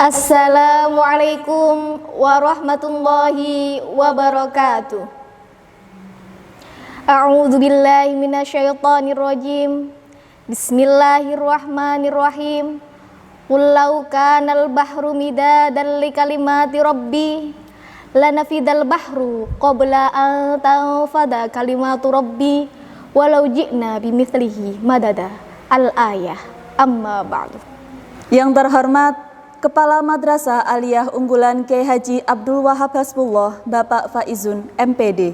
Assalamualaikum warahmatullahi wabarakatuh. A'udzu billahi minasyaitonir rajim. Bismillahirrahmanirrahim. Qul law kanal bahru midadan li kalimati rabbi lanafidal bahru qabla an tanfada kalimatu rabbi walau ji'na bimithlihi madada. Al-ayah. Amma ba'du. Yang terhormat Kepala Madrasah Aliyah Unggulan Kyai Haji Abdul Wahab Hasbullah, Bapak Faizun, MPD.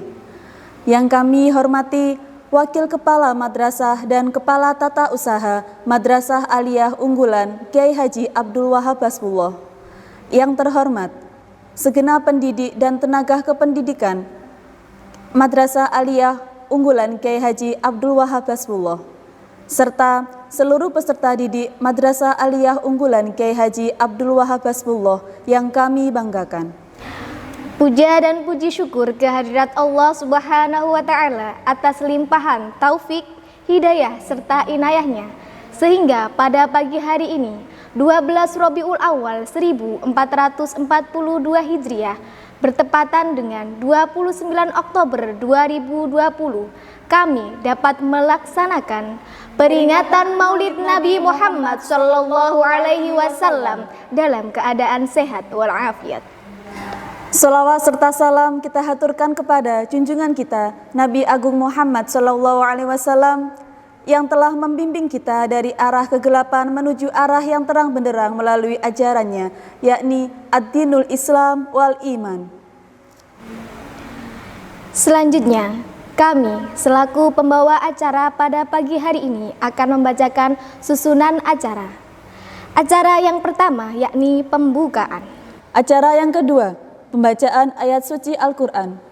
Yang kami hormati Wakil Kepala Madrasah dan Kepala Tata Usaha Madrasah Aliyah Unggulan Kyai Haji Abdul Wahab Hasbullah. Yang terhormat segenap pendidik dan tenaga kependidikan Madrasah Aliyah Unggulan Kyai Haji Abdul Wahab Hasbullah, serta seluruh peserta didik Madrasah Aliyah Unggulan Kyai Haji Abdul Wahab Hasbullah yang kami banggakan. Puja dan puji syukur kehadirat Allah Subhanahu wa Ta'ala atas limpahan taufik, hidayah serta inayahnya, sehingga pada pagi hari ini 12 Rabiul Awal 1442 Hijriah bertepatan dengan 29 Oktober 2020, kami dapat melaksanakan peringatan Maulid Nabi Muhammad Sallallahu Alaihi Wasallam dalam keadaan sehat walafiat. Sholawat serta salam kita haturkan kepada junjungan kita Nabi Agung Muhammad Sallallahu Alaihi Wasallam yang telah membimbing kita dari arah kegelapan menuju arah yang terang benderang melalui ajarannya, yakni ad-dinul Islam wal iman. Selanjutnya, kami selaku pembawa acara pada pagi hari ini akan membacakan susunan acara. Acara yang pertama yakni pembukaan. Acara yang kedua, pembacaan ayat suci Al-Quran.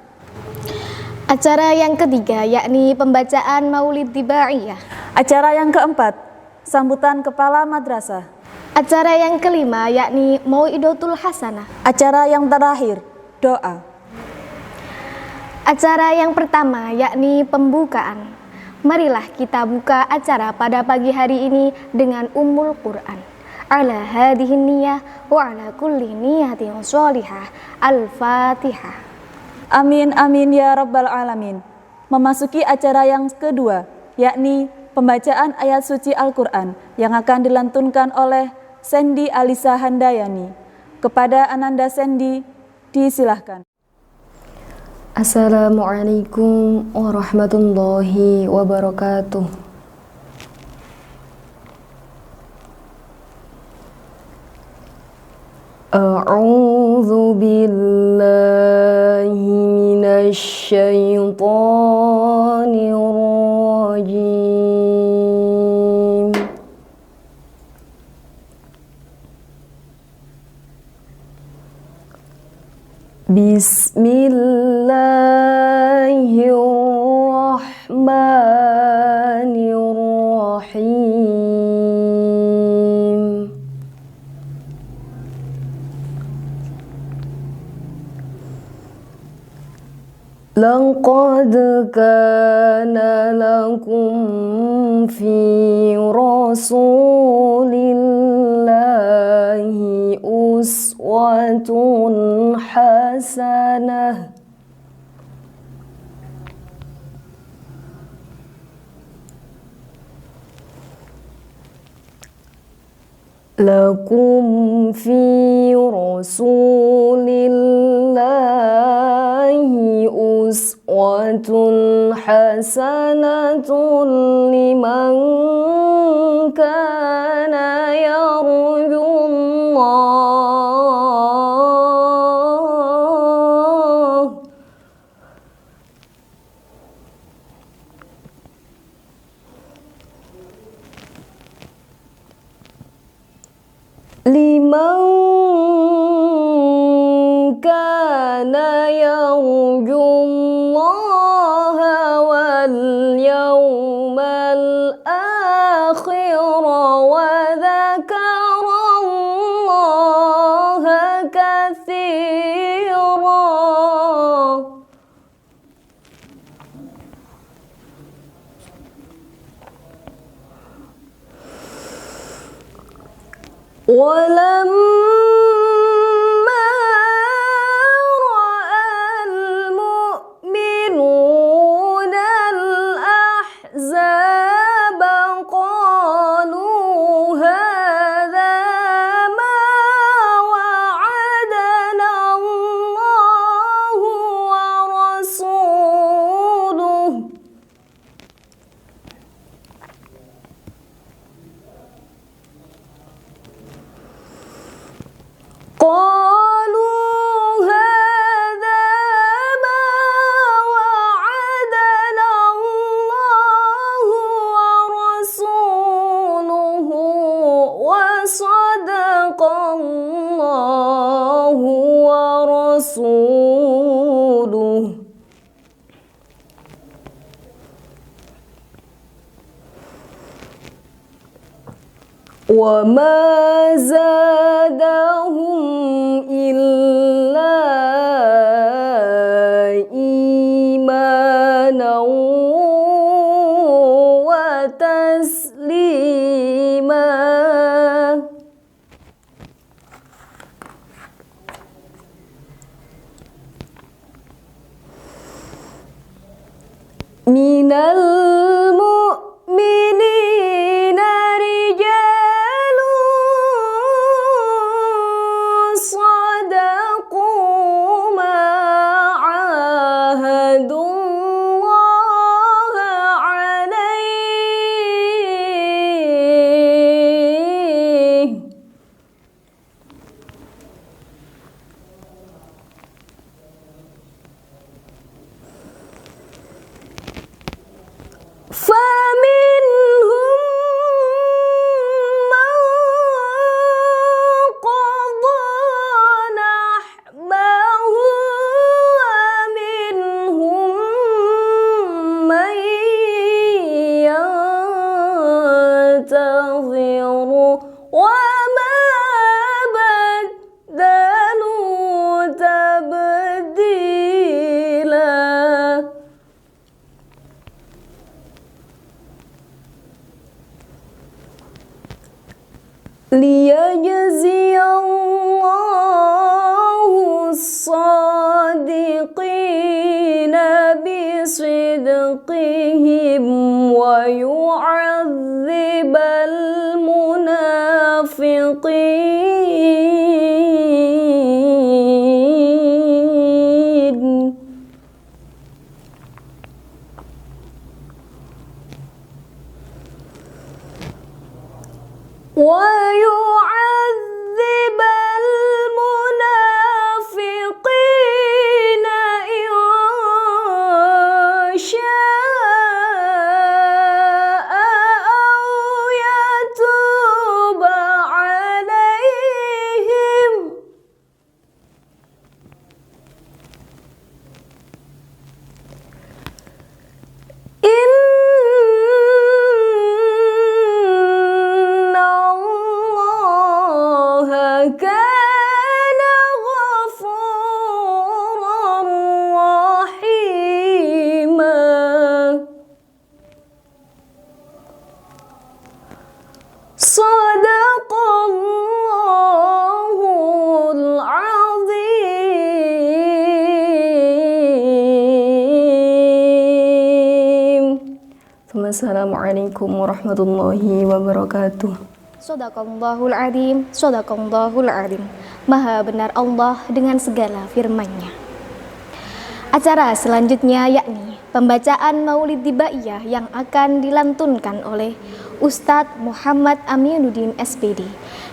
Acara yang ketiga yakni pembacaan Maulid Dibaiyah. Acara yang keempat, sambutan kepala madrasah. Acara yang kelima yakni Mau'idotul Hasanah. Acara yang terakhir, doa. Acara yang pertama yakni pembukaan. Marilah kita buka acara pada pagi hari ini dengan Ummul Quran. Ala hadhihi niyyah wa ala kulli niyatin sholihah. Al-Fatihah. Amin amin ya rabbal alamin. Memasuki acara yang kedua, yakni pembacaan ayat suci Al-Quran yang akan dilantunkan oleh Sandy Alisa Handayani. Kepada Ananda Sandy, disilahkan. Assalamualaikum warahmatullahi wabarakatuh. A'udzu billahi minasy syaithanir rajim. Bismillahirrahmanirrahim. Laqad kana lakum fi rasulillahi uswatun hasanah. Lakum fi rasulillahi uswatun hasanatun liman kana yarjullah kana yarjullaha wal yawmal akhir wa dzakarallaha katsira. ولما وما زادهم إلا إيمانا وتسليما. من المؤمنين رجال صدقوا ما عاهدوا الله عليه فمنهم من قضى نحبه ومنهم من ينتظر وما بدلوا تبديلا. ليجزي الله الصادقين بصدقهم ويعذب المنافقين. ويعذب المنافقين إن شاء أو يتوب عليهم إن الله كان غفورا رحيما. صدق الله العظيم. ثم السلام عليكم ورحمة الله وبركاته. Shadaqallahul adzim, shadaqallahul adzim. Maha benar Allah dengan segala firman-Nya. Acara selanjutnya yakni pembacaan Maulid Dibaiyah yang akan dilantunkan oleh Ustadz Muhammad Aminuddin SPD.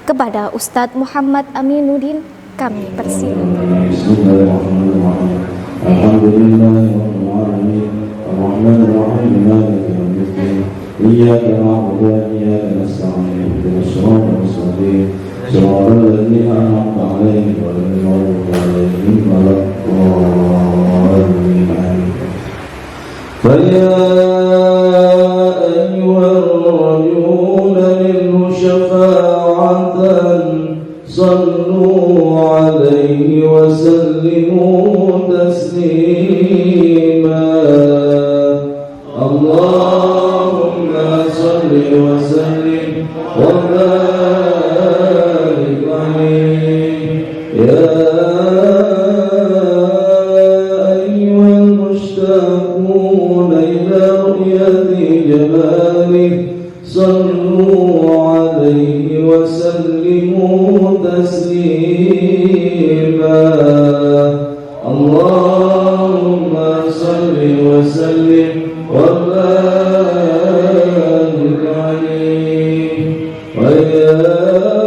Kepada Ustadz Muhammad Aminuddin kami persilakan. Bismillahirrahmanirrahim. Alhamdulillahirabbil alamin. Arrahmanirrahim. Maliki yaumiddin. Iyyaka na'budu wa iyyaka nasta'in. Ihdinas siratal mustaqim. Siratal ladzina an'amta 'alaihim ghairil maghdubi 'alaihim waladdallin. فيا أيها الرجل منه شفاعة صلوا عليه وسلموا تسليما. اللهم صل وسلم وبارك عليه يا أيها المشتاقون إلى رؤية جماله صلوا عليه وسلموا تسليما. اللهم صل وسلم وبارك عليه ويا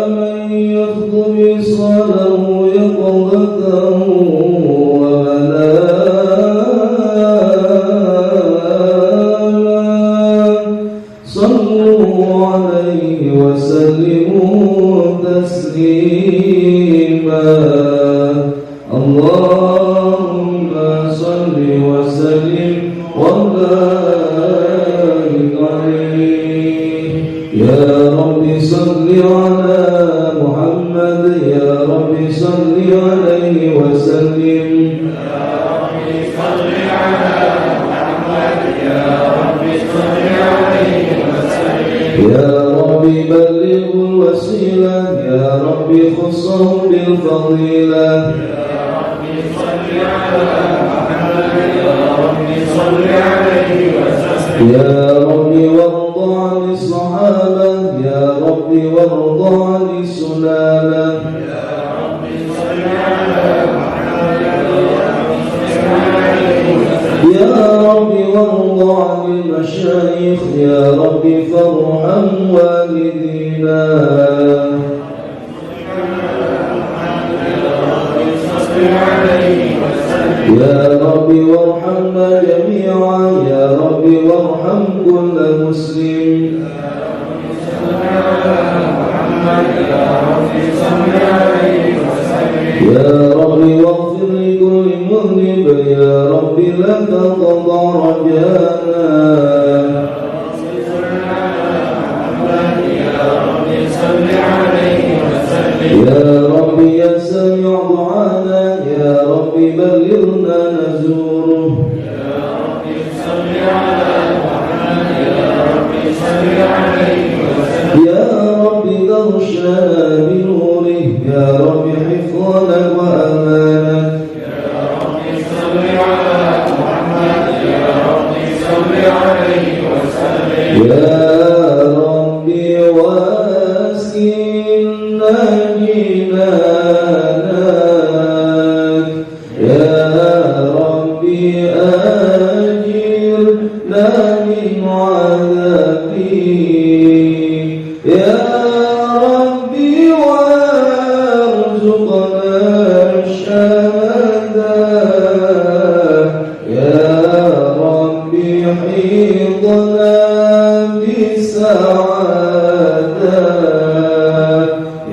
من يخطب صلاة يقظته صلوا عليه وسلموا تسليما. اللهم صل وسلم وبارك عليه يا رب صل عليه وسلم يا رب بلغ الوسيلة يا رب خصه بالفضيلة يا رب وارض عن الصحابة يا رب وارض عن السلالة يا رب وارض عن المشايخ يا رب فارحم والدينا يا رب وارحمنا جميعا يا رب وارحم كل مسلم يا رب واغفر لكل مذنب يا رب لا تقضى رجانا يا رب يا سميع دعانا يا رب بلغنا نزوره يا رب تغشنا بنوره يا رب حفظنا وأمانك يا ربي واسكننا جنانك يا ربي أجرنا من عذابك يا ربي وارزقنا الشهادة يا ربي حيطنا بالسعادة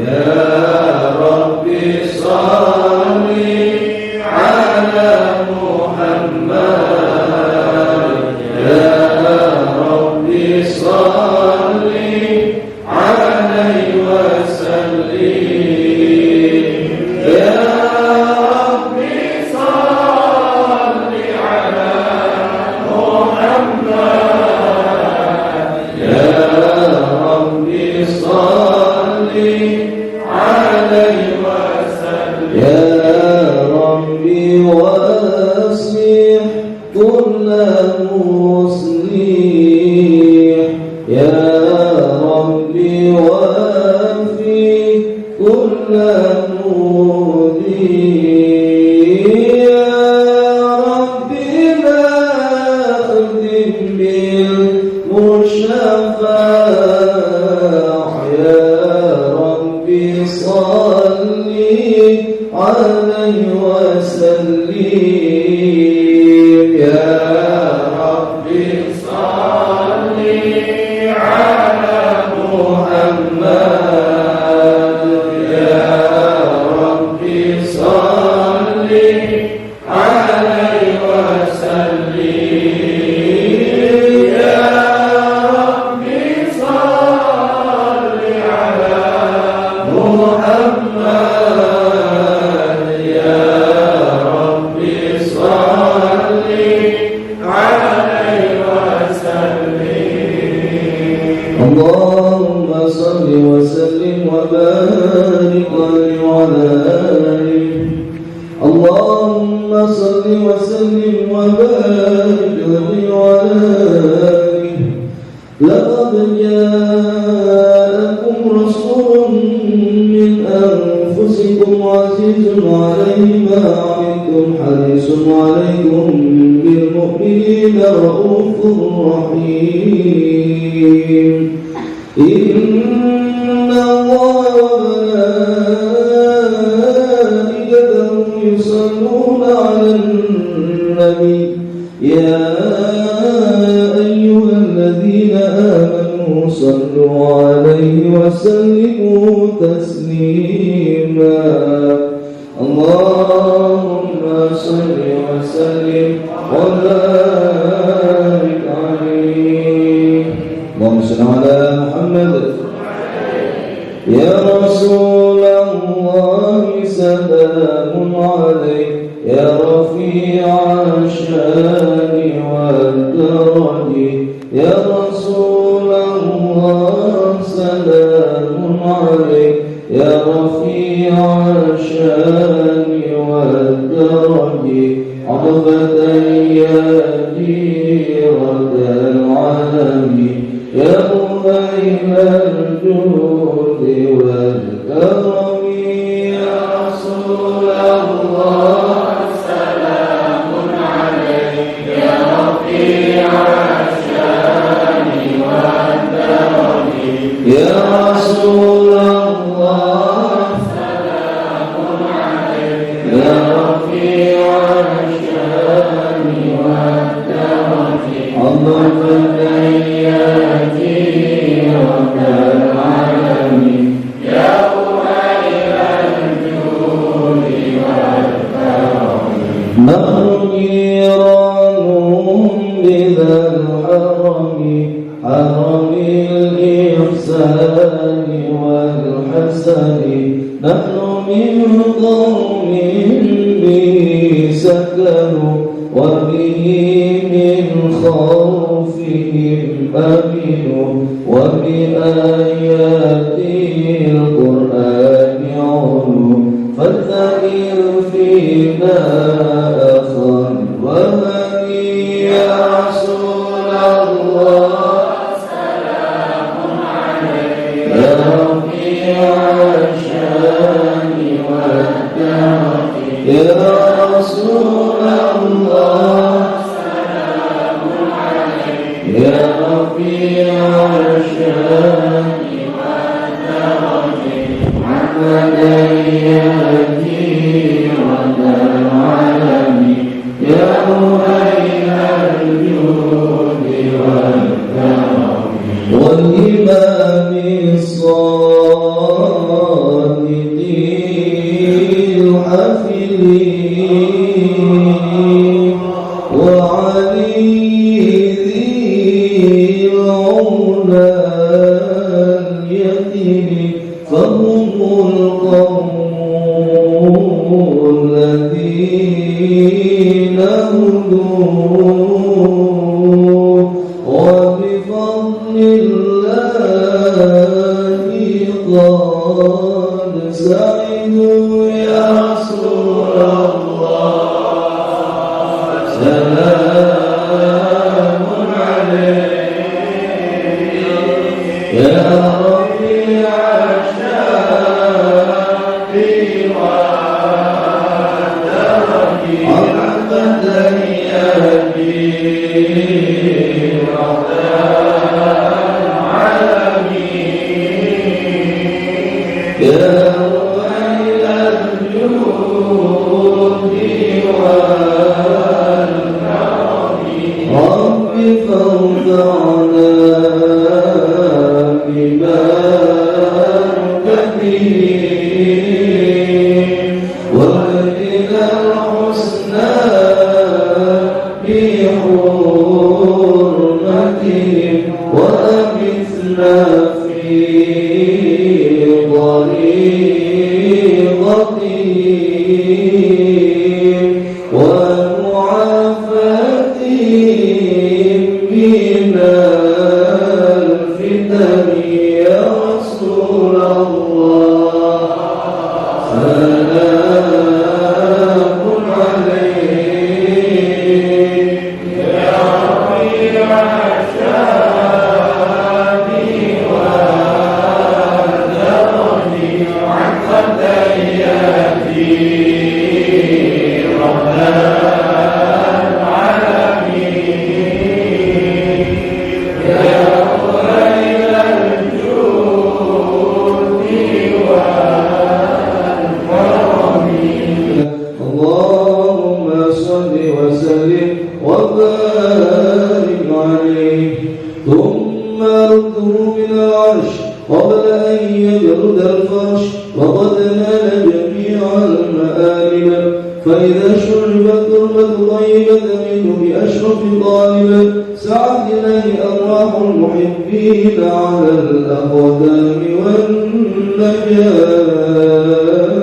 يا ربي صل على محمد يا ربي صل عليه وسلم يا ربي صل على محمد يا ربي صل عليه وسلم يا ربي واصلح كل مصلح يا ربي وافي كل مودي يا ربي نخدم بالمشفع يا ربي صل عليه وسلم يا ربي صل على محمد يا ربي صل عليه وسلم يا ربي صل على محمد يا ربي صل عليه وسلم اللهم صل وسلم وبارك عليه وعلى آله اللهم صل وسلم وبارك عليه وعلى آله لقد جاءكم رسول من أنفسكم عزيز عليه ما عنتم حريص عليكم بالمؤمنين رؤوف رحيم إن الله وملائكته يصلون على النبي يا أيها الذين آمنوا صلوا عليه وسلموا تسليما اللهم صل وسلم وبارك عليه اللهم صل على محمد يا رسول الله سلام عليك يا رفيع الشان والدرج يا رسول الله سلام عليك يا رفيع الشان والدرج عطفة يا جيرة العالم يا مبين الجود والكرم يا رسول الله سلام عليك يا رفيع الشان والدرج يا رسول الله سلام عليك يا رفيع الشان والدرج عظمة يا جيرة العالم يا مبين الجود والكرم نحن جيران بذا الحرم حرم الإحسان والحسن نحن من قوم به سكنوا وبه من خوفهم أمنوا وبآيات القرآن علوا فاذكر فينا أخا ومني يا رسول الله سلام عليك يا رفيع الشان والدرج يا رسول الله سلام عليك يا رفيع الشان والدرج محمدا يا جيرة العالم يا مبين الجود والكرم والإمام الصادق الحفيظ وعلي ذي العلا اليقين فهم القوم الذين هدوا وبفضل الله قد سعدوا يا رسول الله سلام عليك يا رفيع الشان والدرج عظمة يا جيرة العالم يا ويل الجود والكرم رب فانفعنا ببركته وإلى الحسنى بحرمته وأمثنا في طريقته ومعافاته من الفتن يا رسول الله سلام عليك يا رفيع الشان والدرج عقد يا جيرة العالم يا ويل الجود والكرم اللهم صل وسلم وبارك عليه ثم رده بالعرش قبل أن يجرد الفرش وقد نال جميع المآلم فإذا شربت تربة طيبة منه بأشرف طالبة سعت إليه أرواح المحبين على الأقدام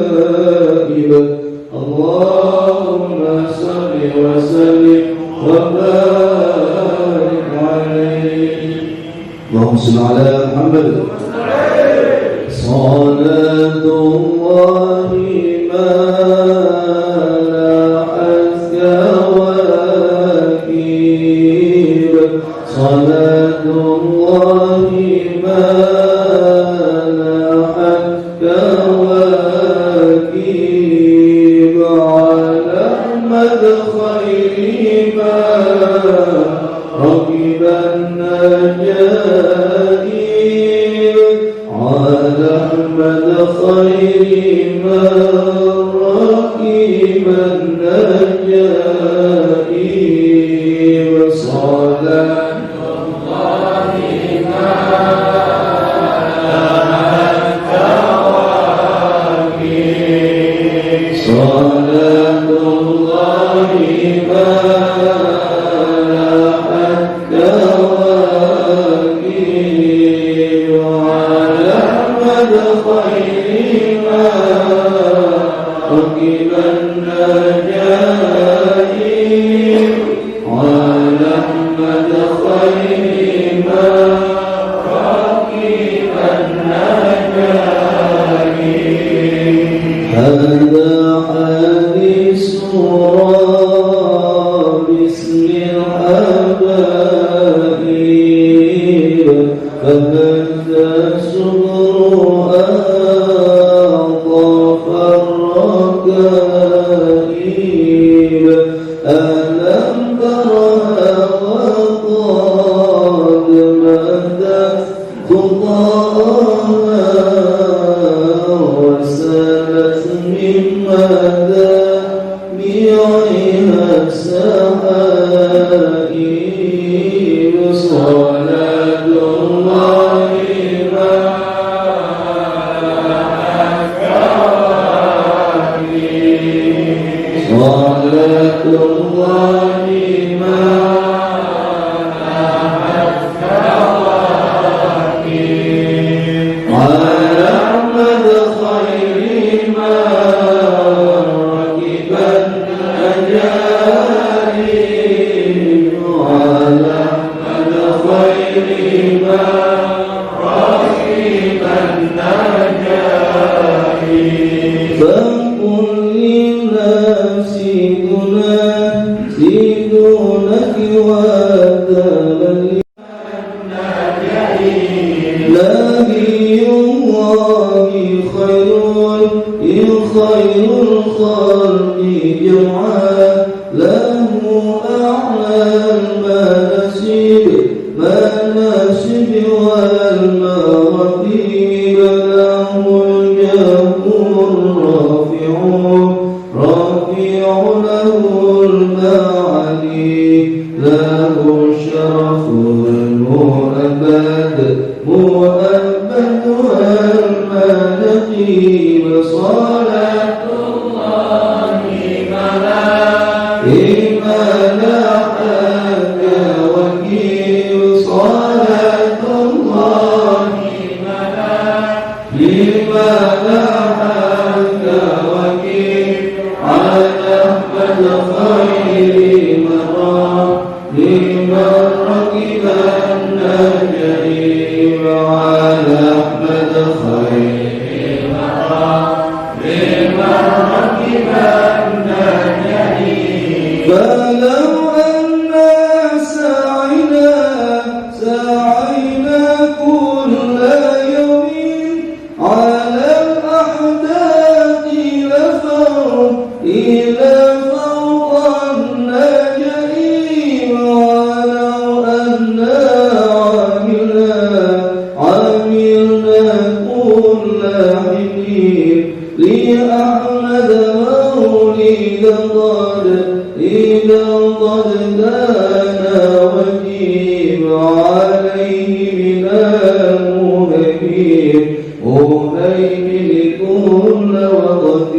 والنجائب اللهم صل وسلم وبارك عليه. اللهم صل على محمد. صلاة الله ما لا أزكى وأكيد. صلاة الله ما لا أزكى وأكيد على أحمد خير ما ركب النجائب. على أحمد خير ما ركب النجائب. صلاة الله ما صلاة الله ما التوكيل على أحمد خير ما ركب النجائب. على أحمد خير ما ركب النجائب. هذا حديث باسم الحبائب. فهذا سمر أطاف الركائب. ألم ترها وقد مدت خطاها وسالت من مدامعها السحائب. صلاة الله ما صلاة الله ما على أحمد خير ما ركب النجائب. على أحمد خير ما ركب النجائب. فقل للناس تناسدونك وتملي نبي الله خير الخلق جمعا. له أعلى المناسب والمراتب. له الجاه الرافع له المعالي. له الشرف المؤبد والمناقب. صلاة الله مناحك وكيل. صلاة الله مناحك وكيل على أحمد خير مرام لمن ركب النجائب. على أحمد خير مرام لمن ركب النجائب. فلو أنا سعينا كل يوم على الأحداث إلى فوق النجائب. ولو أنا عملنا كل حين لأحمد مولدا إذا قد كان وجيب. عليه من المهيمن كل وقت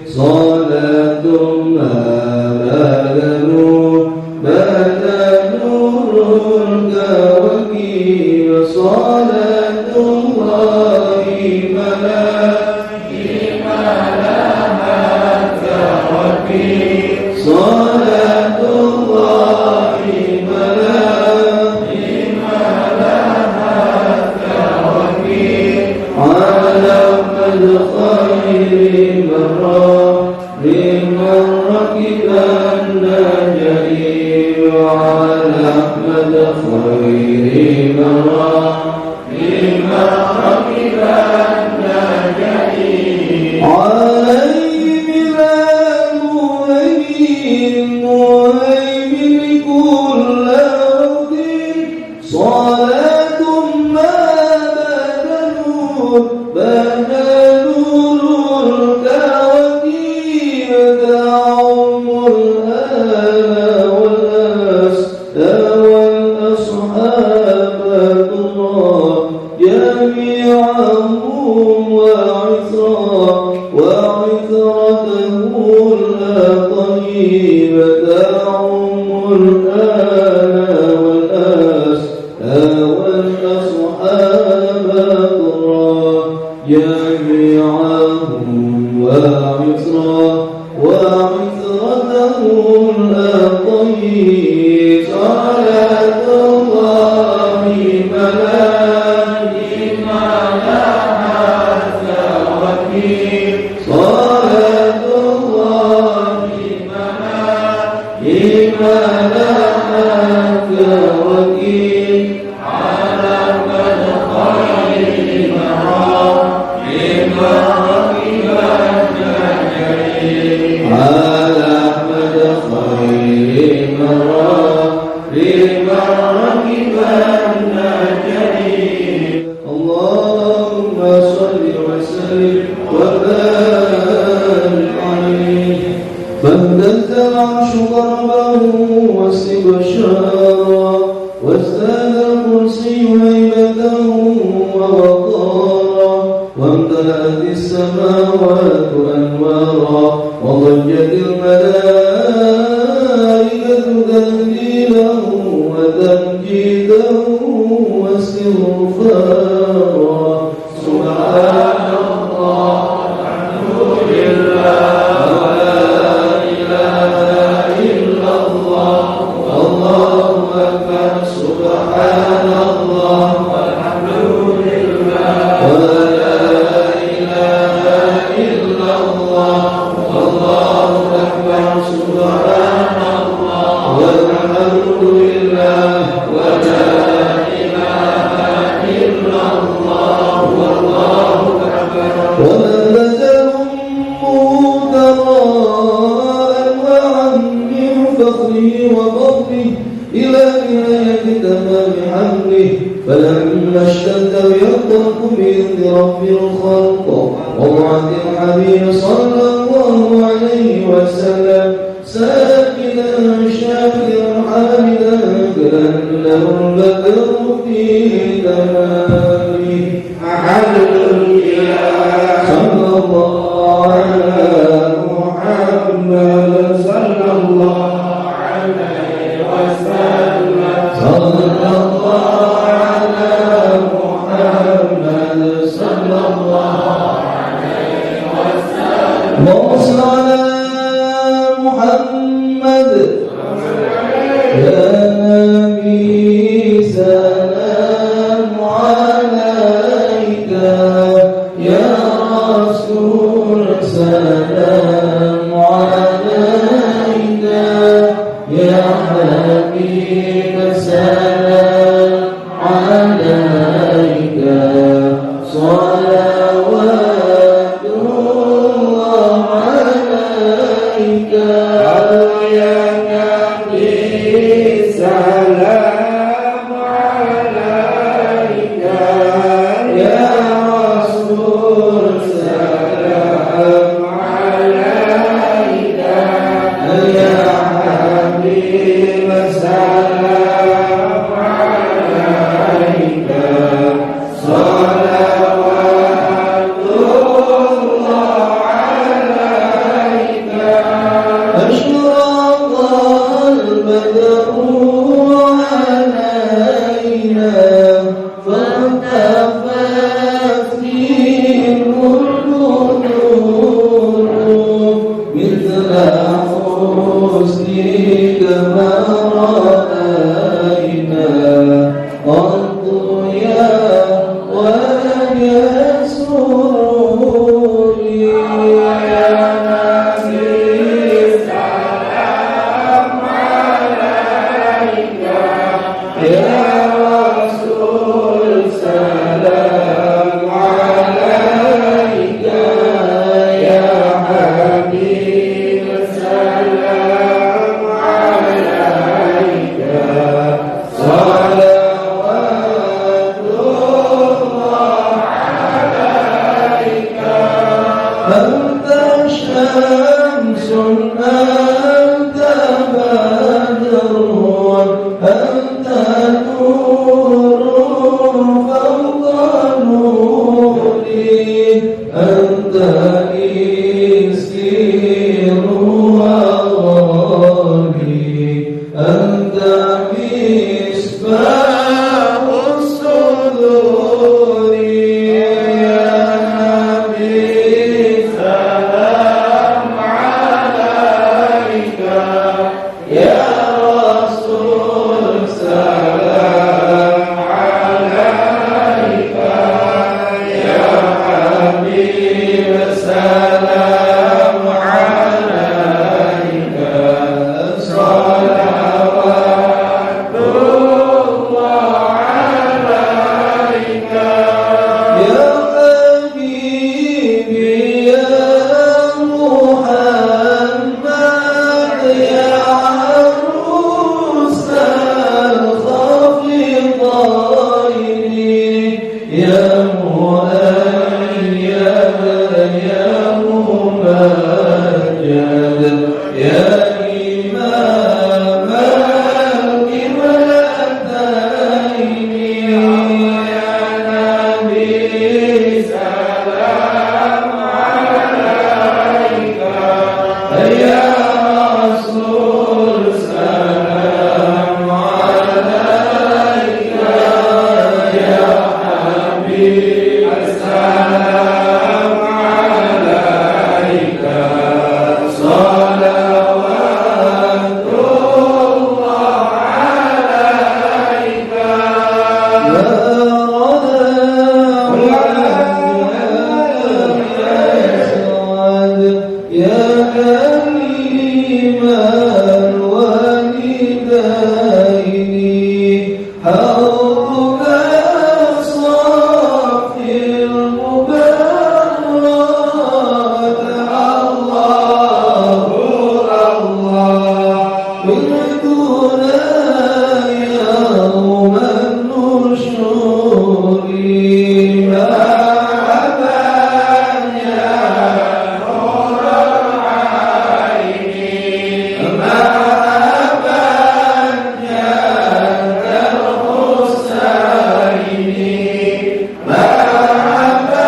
صلاة ما بات نورك وكيل. صلاة الله ملائكة صلاة الله ملائمة على من خير مرة لمن ركب النجائي وعلى من خير مرة لمن ركب النجائي عليه بلال مهيمن كل وقت صلاة ما بنور الكواكب تعم الآل والأصحاب الله جميعهم وعثرته الطيب تعم الآل والأصحاب الله جميعهم وعثرته الطيب صلاة الله ملائمة صلاة الله وكيل على من خير مرة لمن ركب النجائي على من خير مرة لمن ركب النجائي اللهم صل وسلم وبارك عليه فاهتز العرش ضربه واستبشارا وازداد الكرسي هيبته ووقارا وامتلأت السماوات أنوارا وضجت الملائكة تهليله وتمجيده واستغفارا سبحان الله الحمد لله سبحان الله والحمد لله ولا إله إلا الله والله أكبر سبحان الله والحمد لله ولا إله إلا الله والله أكبر ومن لزمه تراء وعن من فخره وفضله إلى نهاية تمام حمله فلما اشتد يطلق بإذن رب الخلق وضعت الحبيب صلى الله عليه وسلم ساكنا شاكرا حامدا كأنه البدر في تمامه صلى الله على محمد صلى الله عليه وسلم صلى الله على محمد صلى الله عليه وسلم اللهم صل على محمد يا نبي سلام عليك يا رسول سلام عليك يا حبيب سلام عليك صلوات الله عليك يا نبي سلام عليك يا رسول سلام عليك يا حبيب سلام عليك صلوات الله عليك أشرق البدر علينا فانتفت فيه النور مثل حسنك ما رأينا قط يا وجه سروري يا نبي سلام عليك يا رسول سلام عليك يا حبيب سلام عليك صلوات الله عليك أنت شمس أنت بدر أنت نور فوق نوري أنت إكسير وغالي أنت مصباح الصدور يا نبي سلام عليك يا رسول سلام عليك يا حبيب سلام عليك صلوات الله عليك يا حبيبي يا محمد يا عروس الخفيضين يا مؤيد يا ممجد يا إمام القبلتين يا نبي سلام عليك يا رسول سلام عليك يا حبيب سلام عليك صلوات الله عليك يا كريم الوالدين حوضك الصافي المبارك الله الله ولدنا يوم النشور مرحبا يا نور العين مرحبا يا ذا الحسين مرحبا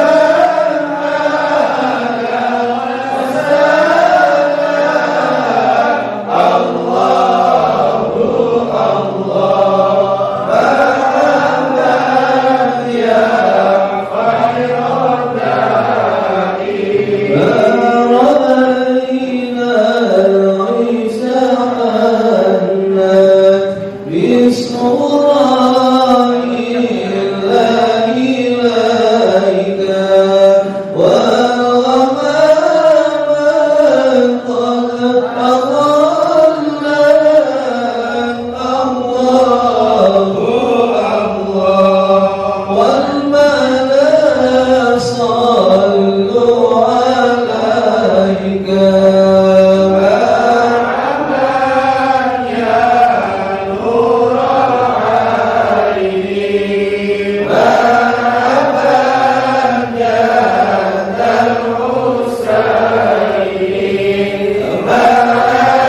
Amen.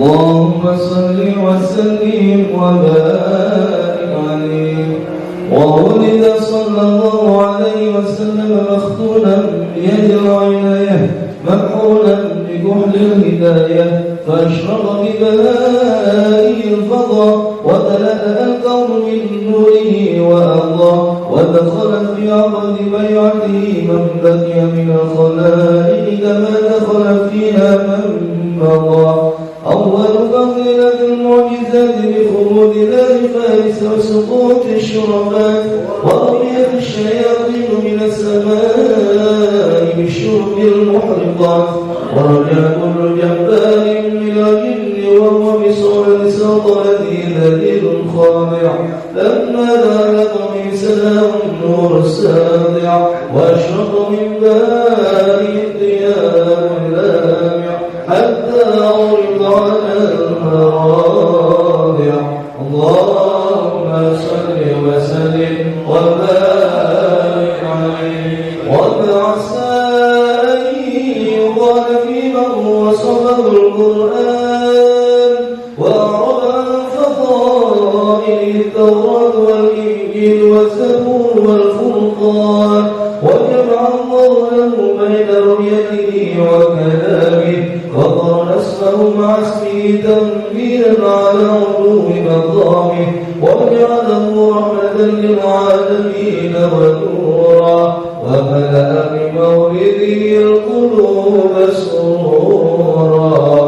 اللهم صل وسلم وبارك عليه. وولد صلى الله عليه وسلم مختونا بيد العناية مكحولا بكحل الهداية فأشرق ببهائه الفضاء وتلألأ الكون من نوره وأضاء ودخل في عقد بيعته من بقي من الخلائق كما دخل فيها من مضى. أول فضيلة المعجزات بخروج نار فارس وسقوط الشرفات ورمية الشياطين من السماء بالشرب المحرقات ورجع كل جبار من الجن وهو بصورة سلطنته ذليل خاضع لما ذلك من سلام النور الساطع وأشرق من بارئ الضياء اللامع حتى عرض على المراضع. اللهم صل وسلم وبارك عليه. وبعسى أن يقال في من وصفه القرآن وأعرض عن فضائل التوراة والإنجيل والزبور والفرقان وجمع الله له بين رؤيته وكلامه وقرن اسمه مع اسمه تنبيها على علو مقامه وجعله رحمة للعالمين ونورا وملأ بمولده القلوب سرورا.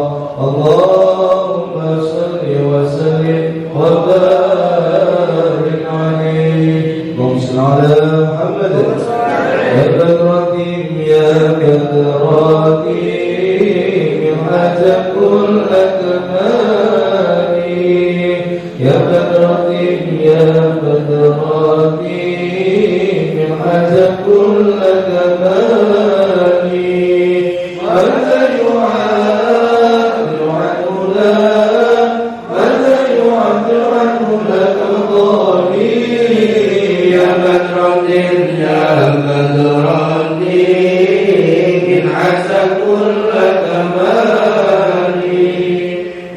اللهم صل وسلم وبارك عليه. اللهم صل على محمد. يا بدرتهم يا بدرتهم حتى كل أكمالي يا بدرتهم يا بدرتهم حتى كل أكمالي ماذا يعبر عنه لا ماذا يعبر عنه لك ضالي يا بدرتهم يا بدرتهم حتى كل كمالي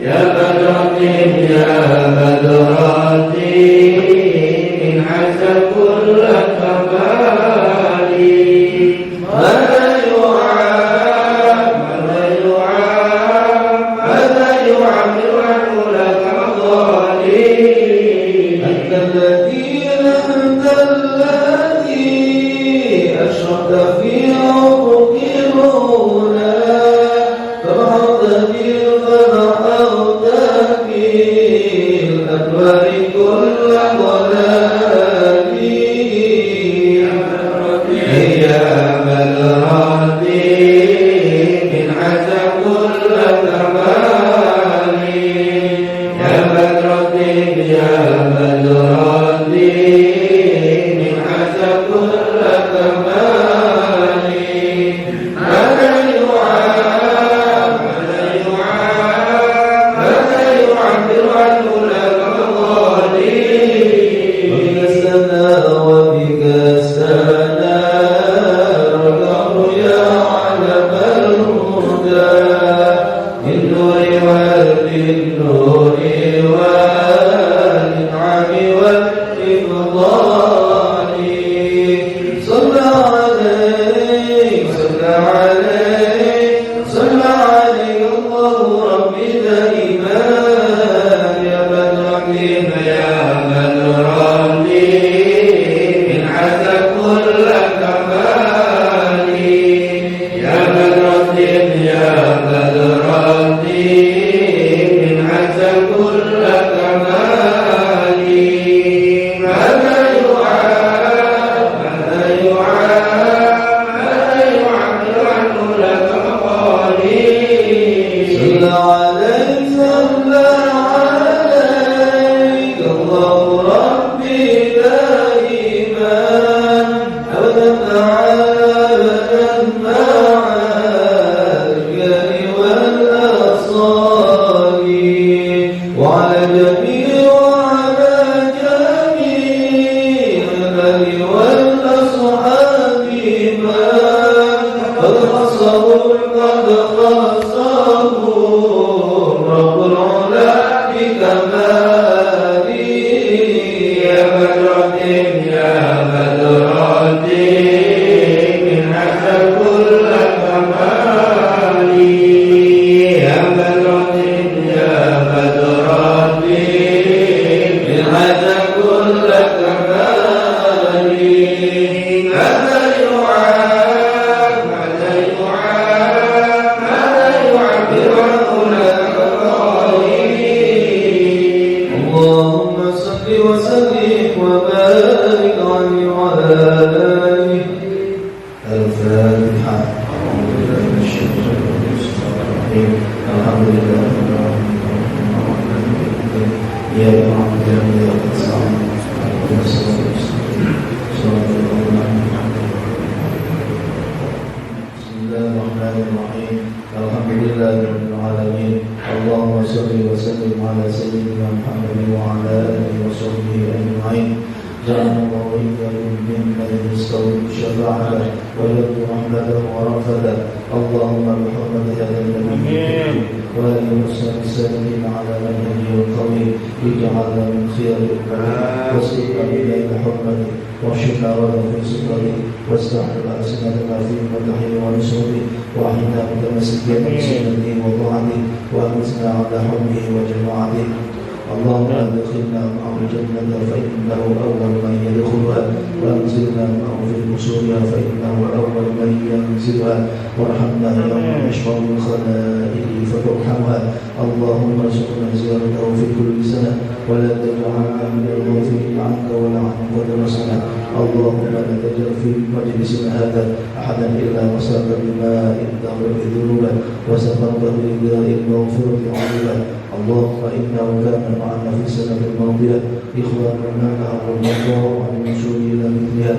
يا بدرتهم يا بدرتهم حتى كل كمالي ماذا يعاب ماذا يعاب ماذا يعبر عنه لك ضالي أنت الذي أنت الذي أشرقت في عمق الهنا فبعد بالفرحات بالأنوار كل ضلالي يا بدرتي من حتى كل كمالي يا بدرتي يا بدرتي من حتى كل كمالي ماذا يعاب ماذا يعاب ماذا يعبر عنه لك ضالي وبك السماء وبك السماء ركعت يا علم الهدى بالنور والنور والنعم والإفضال صلى عليه صلى عليه صلى عليه الله ربي دائما يا بدرتهم يا بدرتهم من حتى كل كمالي يا بدرتهم يا بدرتهم من حتى كل كمالي ماذا يعاب ماذا يعاب ماذا يعبر عنه لك مقالي صلى عليك صلى عليك الله ربي دائما أبدا أبدا مع الرجال والأصال وعلى صل وسلم على سيدنا محمد وعلى آله وصحبه أجمعين. جعلنا الله وإياكم ممن يستوي الشفاعة ويرجو رحمته ورأفته. اللهم بحرمة هذا النبي وآله وصحبه السالمين على منهجه القوي اجعلنا من خير الأمة وسيقنا إليك حرمته واشفنا ولا في سكره واستعمل ألسنتنا في مدحه ونصره وأحينا متمسكين بسنته وطاعته وأمسنا على حبه وجماعته. اللهم ادخلنا معه الجنة فإنه أول من يدخلها وأنزلنا معه في قصورها فإنه أول من ينزلها وارحمنا يوم يشفع الخلائق فترحمها. اللهم ارزقنا زيارته في كل سنة ولا تجعلنا من الغافلين عنك ولا عن قدر سنة. اللهم لا تجعل في مجلسنا هذا أحدا إلا وساق بماء الدهر ذنوبا وسقط برداء المغفرة عظيما. اللهم إنه كان معنا في السنة الماضية إخواننا نعم الله عن الوصول إلى مثلها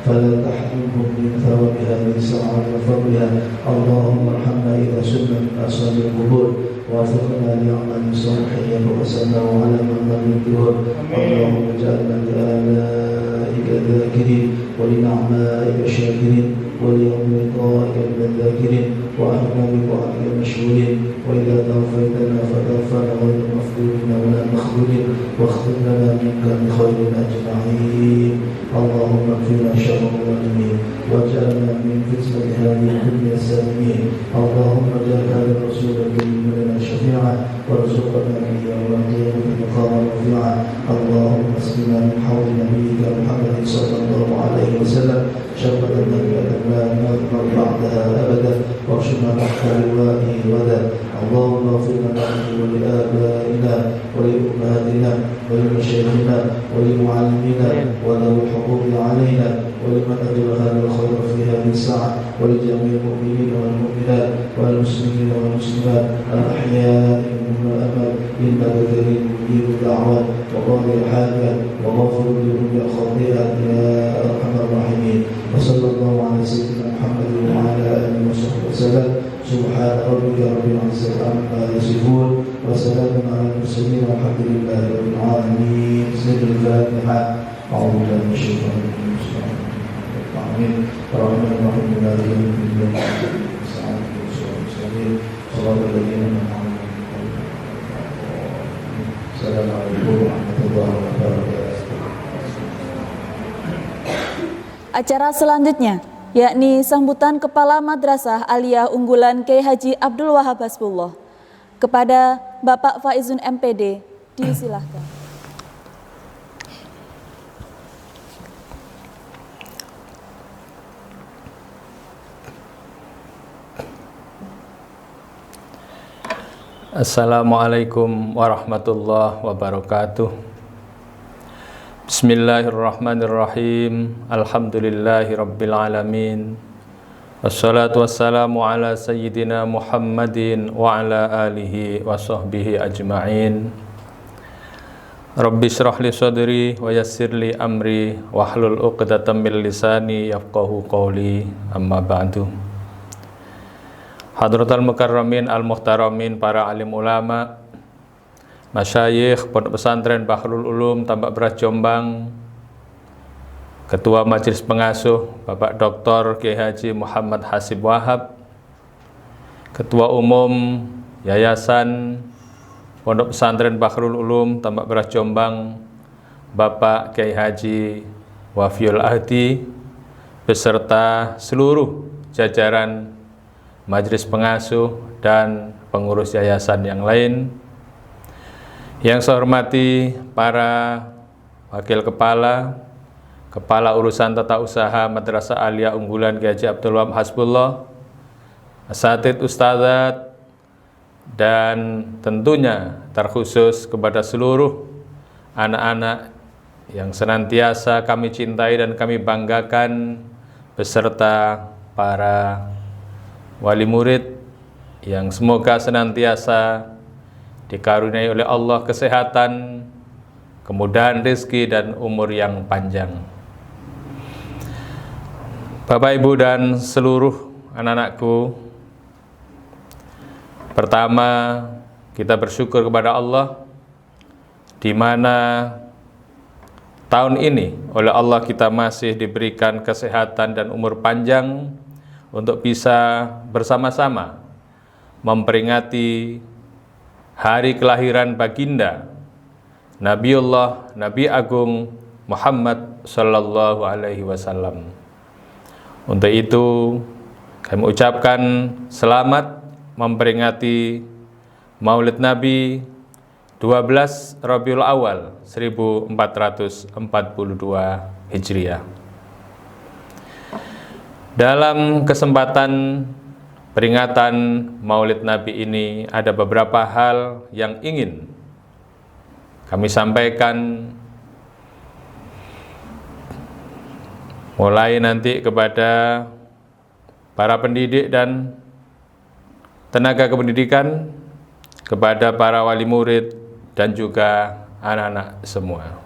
فلا تحرمهم من ثوابها من سعة وفضلها. اللهم ارحمنا إذا سرنا من أصحاب القبور وافقنا لعمل صالح يبعثنا على من لم الدهور. اللهم اجعلنا لآلائك ذاكرين ولنعمائك شاكرين وليوم لقائك من الذاكرين وأهلنا بطاعتك مشغولين. وإذا توفيتنا فتوفنا غير مفتونين ولا مخذولين واختم لنا منك بخير أجمعين. اللهم اكفنا شر الظالمين واجعلنا من فتنة هذه الدنيا السالمين. اللهم اجعل هذا الرسول الكريم لنا شفيعا وارزقنا به يوم القيامة مقاما رفيعا. اللهم اسقنا من حوض نبيك محمد صلى الله عليه وسلم شربة هنيئة لا نظمأ بعدها أبدا وارشدنا تحت لوائه غدا. اللهم اغفر لنا ولآبائنا ولأمهاتنا ولمشايخنا ولمعلمينا وذوي الحقوق علينا ولمن أجر هذا الخير في هذه الساعة ولجميع المؤمنين والمؤمنات والمسلمين والمسلمات الأحياء منهم والأموات إنك كريم مجيب الدعوات وقاضي الحاجات وغفر لجميع الخطيئات يا أرحم الراحمين. وصلى الله على سيدنا محمد وعلى آله وصحبه وسلم. سبحان ربك رب العزة عما يصفون وسلام على المرسلين والحمد لله رب العالمين. بسم الفاتحة. أعوذ بالله من الشيطان الرجيم. بسم الله الرحمن الرحيم. الرحمن الرحيم مالك يوم الدين إياك نعبد ونستعين صراط الذين أنعمت عليهم. السلام عليكم ورحمة الله وبركاته. Acara selanjutnya yakni sambutan Kepala Madrasah Aliyah Unggulan Kiai Haji Abdul Wahab Hasbullah kepada Bapak Faizun MPD. Disilahkan. Assalamualaikum warahmatullahi wabarakatuh. Bismillahirrahmanirrahim. Alhamdulillahi rabbil alamin. Wassalatu wassalamu ala sayyidina Muhammadin wa ala alihi wa sahbihi ajma'in. Rabbi shrah li sadri wa yassir li amri wahlul 'uqdatam min lisani yafqahu qawli. Amma ba'du. Hadratul mukarramin al-muhtaramin, para alim ulama, masyayikh Pondok Pesantren Bahrul Ulum Tambak Beras Jombang, Ketua Majelis Pengasuh Bapak Dr. Kiai Haji Muhammad Hasib Wahab, Ketua Umum Yayasan Pondok Pesantren Bahrul Ulum Tambak Beras Jombang Bapak Kiai Haji Wafiul Ahdi, beserta seluruh jajaran Majelis Pengasuh dan pengurus yayasan yang lain. Yang saya hormati para wakil kepala, kepala urusan tata usaha Madrasah Aliyah Unggulan Kiai Haji Abdul Wahab Hasbullah, asatidz ustadzat, dan tentunya terkhusus kepada seluruh anak-anak yang senantiasa kami cintai dan kami banggakan, beserta para wali murid yang semoga senantiasa dikaruniai oleh Allah kesehatan, kemudahan rezeki, dan umur yang panjang. Bapak, Ibu, dan seluruh anak-anakku, pertama kita bersyukur kepada Allah di mana tahun ini oleh Allah kita masih diberikan kesehatan dan umur panjang untuk bisa bersama-sama memperingati hari kelahiran baginda Nabiullah Nabi Agung Muhammad sallallahu alaihi wasallam. Untuk itu kami ucapkan selamat memperingati Maulid Nabi 12 Rabiul Awal 1442 Hijriah. Dalam kesempatan peringatan Maulid Nabi ini ada beberapa hal yang ingin kami sampaikan, mulai nanti kepada para pendidik dan tenaga kependidikan, kepada para wali murid, dan juga anak-anak semua.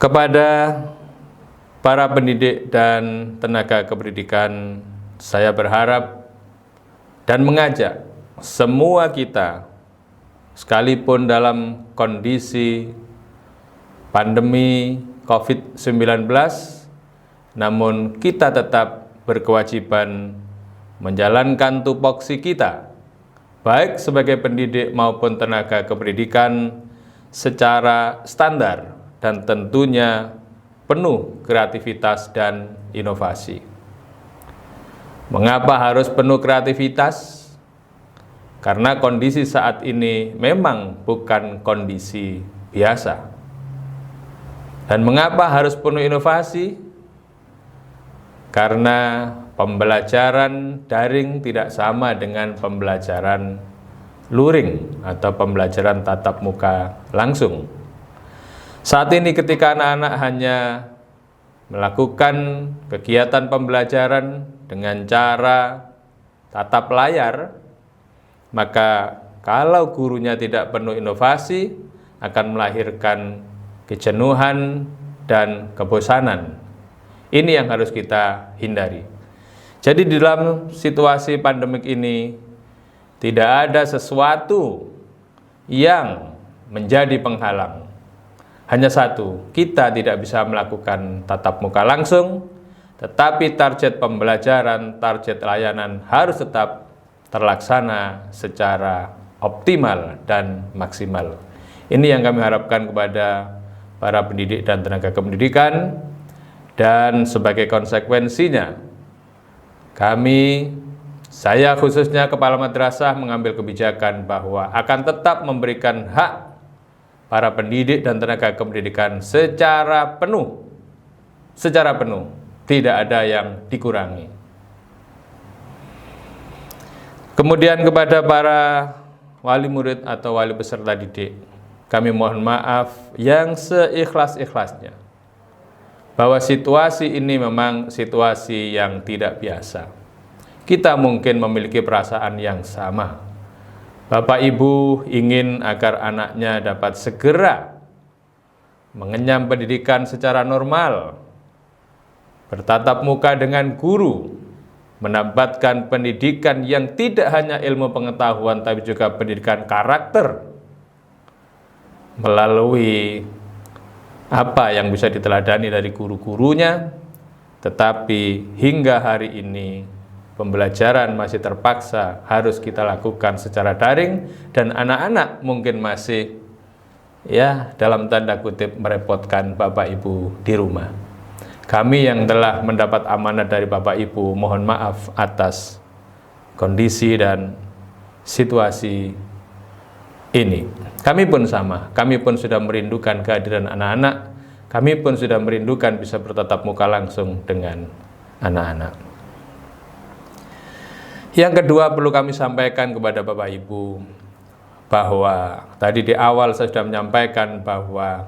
Kepada para pendidik dan tenaga kependidikan, saya berharap dan mengajak semua kita, sekalipun dalam kondisi pandemi COVID-19, namun kita tetap berkewajiban menjalankan tupoksi kita, baik sebagai pendidik maupun tenaga kependidikan, secara standar dan tentunya penuh kreativitas dan inovasi. Mengapa harus penuh kreativitas? Karena kondisi saat ini memang bukan kondisi biasa. Dan mengapa harus penuh inovasi? Karena pembelajaran daring tidak sama dengan pembelajaran luring atau pembelajaran tatap muka langsung. Saat ini ketika anak-anak hanya melakukan kegiatan pembelajaran dengan cara tatap layar, maka kalau gurunya tidak penuh inovasi akan melahirkan kejenuhan dan kebosanan. Ini yang harus kita hindari. Jadi di dalam situasi pandemik ini tidak ada sesuatu yang menjadi penghalang. Hanya satu, kita tidak bisa melakukan tatap muka langsung, tetapi target pembelajaran, target layanan harus tetap terlaksana secara optimal dan maksimal. Ini yang kami harapkan kepada para pendidik dan tenaga kependidikan, dan sebagai konsekuensinya saya khususnya kepala madrasah mengambil kebijakan bahwa akan tetap memberikan hak para pendidik dan tenaga kependidikan secara penuh, tidak ada yang dikurangi. Kemudian kepada para wali murid atau wali peserta didik, kami mohon maaf yang seikhlas-ikhlasnya bahwa situasi ini memang situasi yang tidak biasa. Kita mungkin memiliki perasaan yang sama. Bapak Ibu ingin agar anaknya dapat segera mengenyam pendidikan secara normal, bertatap muka dengan guru, mendapatkan pendidikan yang tidak hanya ilmu pengetahuan tapi juga pendidikan karakter melalui apa yang bisa diteladani dari guru-gurunya. Tetapi hingga hari ini pembelajaran masih terpaksa harus kita lakukan secara daring, dan anak-anak mungkin masih dalam tanda kutip merepotkan Bapak Ibu di rumah. Kami yang telah mendapat amanat dari Bapak Ibu mohon maaf atas kondisi dan situasi ini. Kami pun sama, kami pun sudah merindukan kehadiran anak-anak, kami pun sudah merindukan bisa bertatap muka langsung dengan anak-anak. Yang kedua perlu kami sampaikan kepada Bapak Ibu bahwa tadi di awal saya sudah menyampaikan bahwa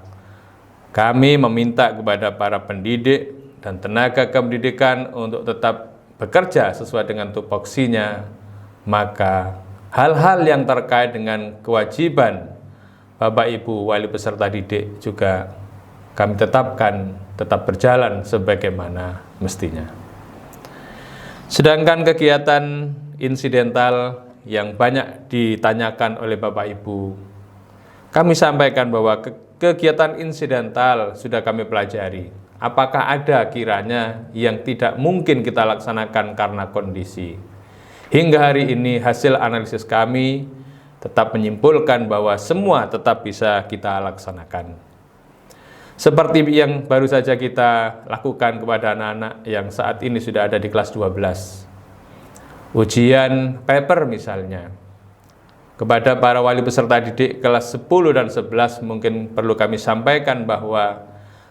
kami meminta kepada para pendidik dan tenaga kependidikan untuk tetap bekerja sesuai dengan tupoksinya. Maka hal-hal yang terkait dengan kewajiban Bapak Ibu wali peserta didik juga kami tetapkan tetap berjalan sebagaimana mestinya. Sedangkan kegiatan insidental yang banyak ditanyakan oleh Bapak Ibu, kami sampaikan bahwa kegiatan insidental sudah kami pelajari. Apakah ada kiranya yang tidak mungkin kita laksanakan karena kondisi? Hingga hari ini hasil analisis kami tetap menyimpulkan bahwa semua tetap bisa kita laksanakan. Seperti yang baru saja kita lakukan kepada anak-anak yang saat ini sudah ada di kelas 12. Ujian paper misalnya. Kepada para wali peserta didik kelas 10 dan 11 mungkin perlu kami sampaikan bahwa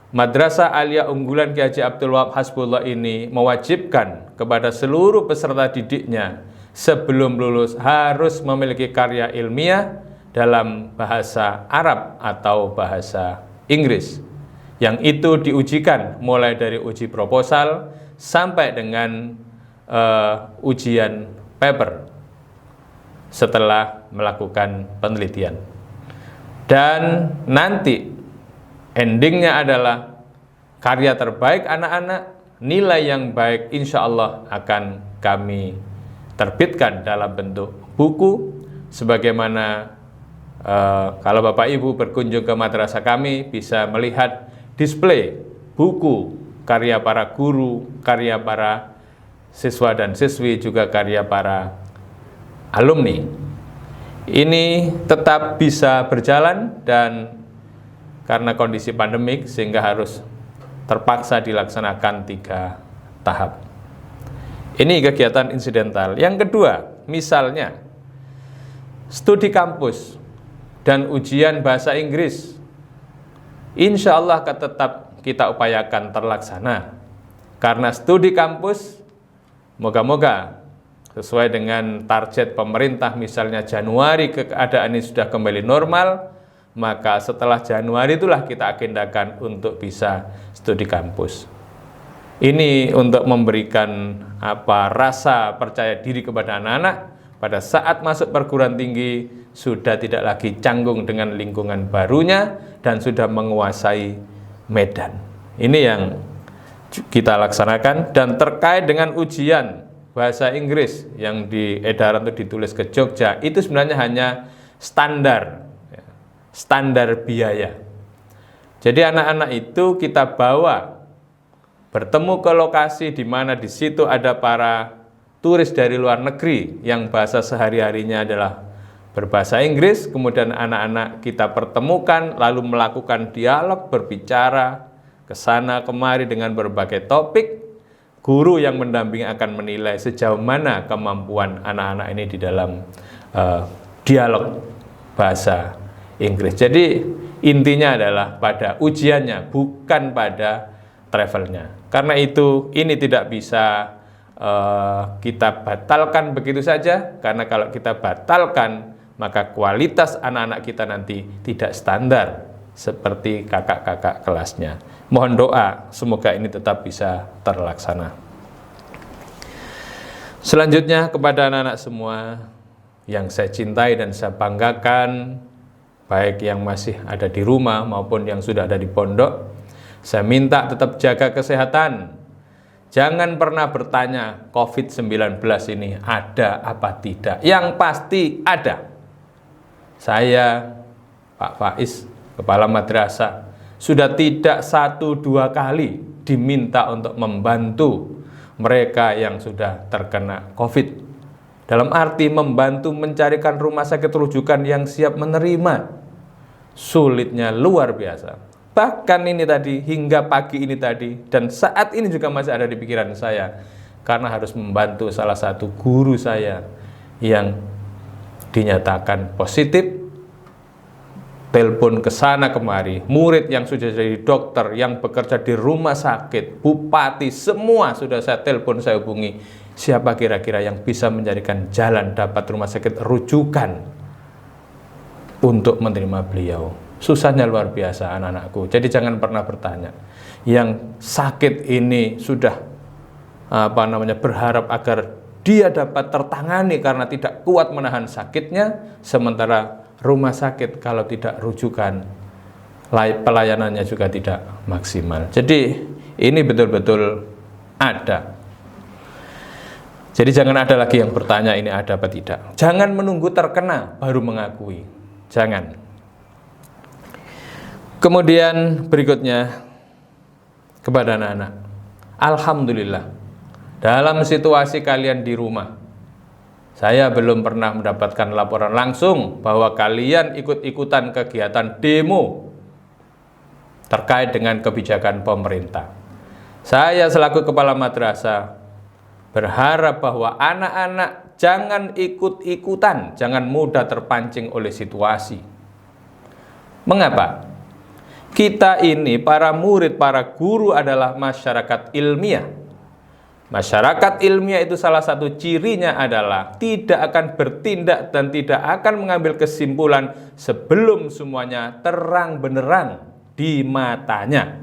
Madrasah Aliyah Unggulan Kiai Haji Abdul Wahab Hasbullah ini mewajibkan kepada seluruh peserta didiknya sebelum lulus harus memiliki karya ilmiah dalam bahasa Arab atau bahasa Inggris, yang itu diujikan mulai dari uji proposal sampai dengan ujian paper setelah melakukan penelitian. Dan nanti endingnya adalah karya terbaik anak-anak, nilai yang baik insya Allah akan kami terbitkan dalam bentuk buku, sebagaimana kalau Bapak Ibu berkunjung ke madrasah kami bisa melihat display buku karya para guru, karya para siswa dan siswi, juga karya para alumni. Ini tetap bisa berjalan dan karena kondisi pandemik sehingga harus terpaksa dilaksanakan 3 tahap. Ini kegiatan insidental. Yang kedua, misalnya studi kampus dan ujian bahasa Inggris, insya Allah tetap kita upayakan terlaksana. Karena studi kampus, moga-moga sesuai dengan target pemerintah, misalnya Januari keadaan ini sudah kembali normal, maka setelah Januari itulah kita agendakan untuk bisa studi kampus. Ini untuk memberikan rasa percaya diri kepada anak-anak pada saat masuk perguruan tinggi sudah tidak lagi canggung dengan lingkungan barunya dan sudah menguasai medan. Ini yang kita laksanakan. Dan terkait dengan ujian bahasa Inggris yang di edaran itu ditulis ke Jogja, itu sebenarnya hanya standar biaya. Jadi anak-anak itu kita bawa bertemu ke lokasi di mana di situ ada para turis dari luar negeri yang bahasa sehari-harinya adalah berbahasa Inggris, kemudian anak-anak kita pertemukan lalu melakukan dialog, berbicara ke sana kemari dengan berbagai topik. Guru yang mendampingi akan menilai sejauh mana kemampuan anak-anak ini di dalam dialog bahasa Inggris. Jadi intinya adalah pada ujiannya, bukan pada travelnya. Karena itu ini tidak bisa kita batalkan begitu saja, karena kalau kita batalkan maka kualitas anak-anak kita nanti tidak standar seperti kakak-kakak kelasnya. Mohon doa semoga ini tetap bisa terlaksana. Selanjutnya kepada anak-anak semua yang saya cintai dan saya banggakan, baik yang masih ada di rumah maupun yang sudah ada di pondok, saya minta tetap jaga kesehatan. Jangan pernah bertanya COVID-19 ini ada apa tidak. Yang pasti ada. Saya, Pak Faiz, Kepala Madrasah, sudah tidak 1-2 kali diminta untuk membantu mereka yang sudah terkena COVID. Dalam arti membantu mencarikan rumah sakit rujukan yang siap menerima. Sulitnya luar biasa. Bahkan ini tadi, hingga pagi ini tadi, dan saat ini juga masih ada di pikiran saya, karena harus membantu salah satu guru saya yang dinyatakan positif. Telepon ke sana kemari, murid yang sudah jadi dokter, yang bekerja di rumah sakit, bupati, semua sudah saya telepon, saya hubungi. Siapa kira-kira yang bisa mencarikan jalan dapat rumah sakit rujukan untuk menerima beliau. Susahnya luar biasa anak-anakku. Jadi jangan pernah bertanya. Yang sakit ini sudah berharap agar dia dapat tertangani karena tidak kuat menahan sakitnya, sementara rumah sakit kalau tidak rujukan pelayanannya juga tidak maksimal. Jadi ini betul-betul ada. Jadi jangan ada lagi yang bertanya ini ada apa tidak. Jangan menunggu terkena baru mengakui. Jangan. Kemudian berikutnya kepada anak-anak. Alhamdulillah, dalam situasi kalian di rumah, saya belum pernah mendapatkan laporan langsung bahwa kalian ikut-ikutan kegiatan demo terkait dengan kebijakan pemerintah. Saya selaku kepala madrasah berharap bahwa anak-anak jangan ikut-ikutan, jangan mudah terpancing oleh situasi. Mengapa? Kita ini, para murid, para guru adalah masyarakat ilmiah. Masyarakat ilmiah itu salah satu cirinya adalah tidak akan bertindak dan tidak akan mengambil kesimpulan sebelum semuanya terang benderang di matanya.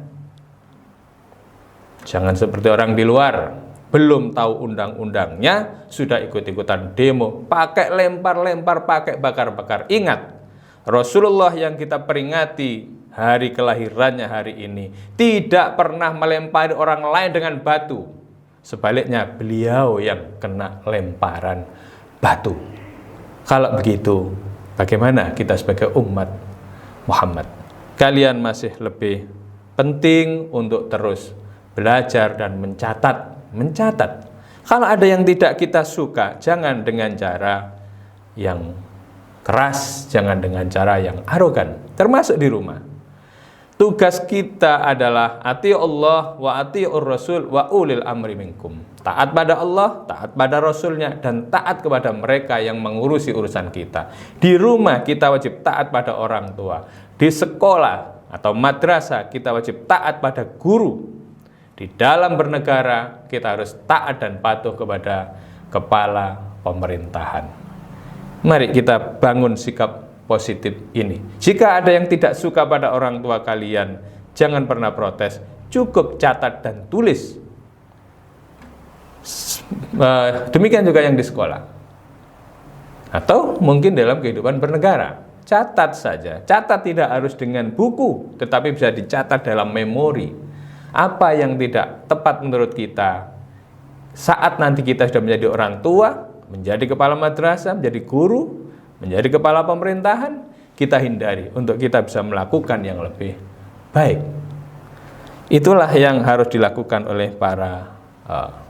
Jangan seperti orang di luar, belum tahu undang-undangnya, sudah ikut-ikutan demo, pakai lempar-lempar, pakai bakar-bakar. Ingat, Rasulullah yang kita peringati hari kelahirannya hari ini tidak pernah melempari orang lain dengan batu. Sebaliknya, beliau yang kena lemparan batu. Kalau begitu, bagaimana kita sebagai umat Muhammad? Kalian masih lebih penting untuk terus belajar dan mencatat. Kalau ada yang tidak kita suka, jangan dengan cara yang keras, jangan dengan cara yang arogan, termasuk di rumah. Tugas kita adalah ati Allah wa atiur Rasul wa ulil amri minkum. Taat pada Allah, taat pada Rasulnya, dan taat kepada mereka yang mengurusi urusan kita. Di rumah kita wajib taat pada orang tua. Di sekolah atau madrasah kita wajib taat pada guru. Di dalam bernegara kita harus taat dan patuh kepada kepala pemerintahan. Mari kita bangun sikap positif ini. Jika ada yang tidak suka pada orang tua kalian, jangan pernah protes, cukup catat dan tulis. Demikian juga yang di sekolah. Atau mungkin dalam kehidupan bernegara. Catat saja. Catat tidak harus dengan buku, tetapi bisa dicatat dalam memori. Apa yang tidak tepat menurut kita, saat nanti kita sudah menjadi orang tua, menjadi kepala madrasah, menjadi guru, menjadi kepala pemerintahan, kita hindari untuk kita bisa melakukan yang lebih baik. Itulah yang harus dilakukan oleh para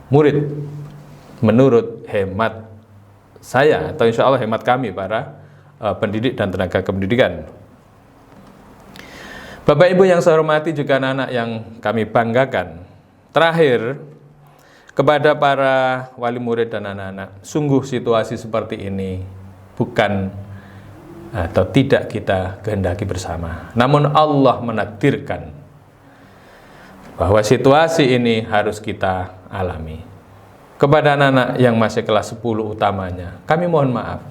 murid menurut hemat saya, atau insya Allah hemat kami para pendidik dan tenaga kependidikan. Bapak Ibu yang saya hormati, juga anak-anak yang kami banggakan. Terakhir, kepada para wali murid dan anak-anak, sungguh situasi seperti ini bukan atau tidak kita kehendaki bersama. Namun Allah menakdirkan bahwa situasi ini harus kita alami. Kepada anak-anak yang masih kelas 10 utamanya, kami mohon maaf.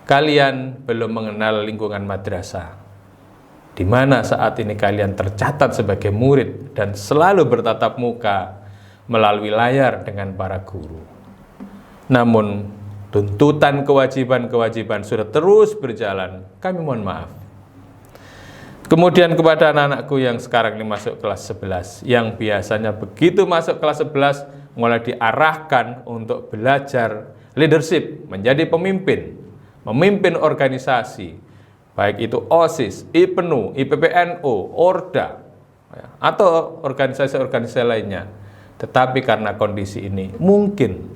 Kalian belum mengenal lingkungan madrasah, di mana saat ini kalian tercatat sebagai murid dan selalu bertatap muka melalui layar dengan para guru. Namun tuntutan kewajiban-kewajiban sudah terus berjalan, kami mohon maaf. Kemudian kepada anak-anakku yang sekarang ini masuk kelas 11, yang biasanya begitu masuk kelas 11 mulai diarahkan untuk belajar leadership, menjadi pemimpin, memimpin organisasi, baik itu OSIS, IPNU, IPPNU, ORDA, atau organisasi-organisasi lainnya. Tetapi karena kondisi ini, mungkin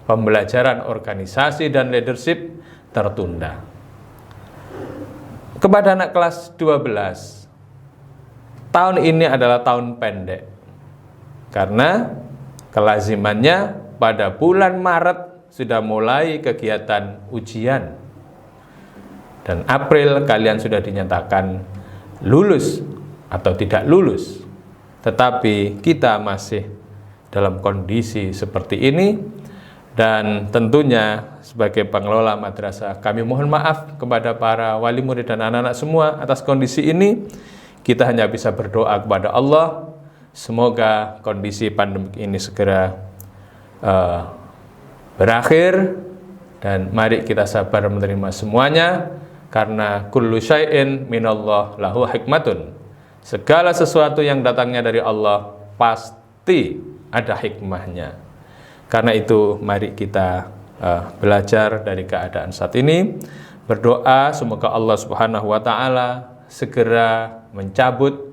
pembelajaran organisasi dan leadership tertunda. Kepada anak kelas 12, tahun ini adalah tahun pendek, karena kelazimannya pada bulan Maret sudah mulai kegiatan ujian. Dan April kalian sudah dinyatakan lulus atau tidak lulus. Tetapi kita masih dalam kondisi seperti ini, dan tentunya sebagai pengelola madrasah kami mohon maaf kepada para wali murid dan anak-anak semua atas kondisi ini. Kita hanya bisa berdoa kepada Allah, semoga kondisi pandemik ini segera berakhir, dan mari kita sabar menerima semuanya, karena kullu syai'in minallah lahu hikmatun. Segala sesuatu yang datangnya dari Allah pasti ada hikmahnya. Karena itu mari kita belajar dari keadaan saat ini, berdoa semoga Allah Subhanahu wa taala segera mencabut,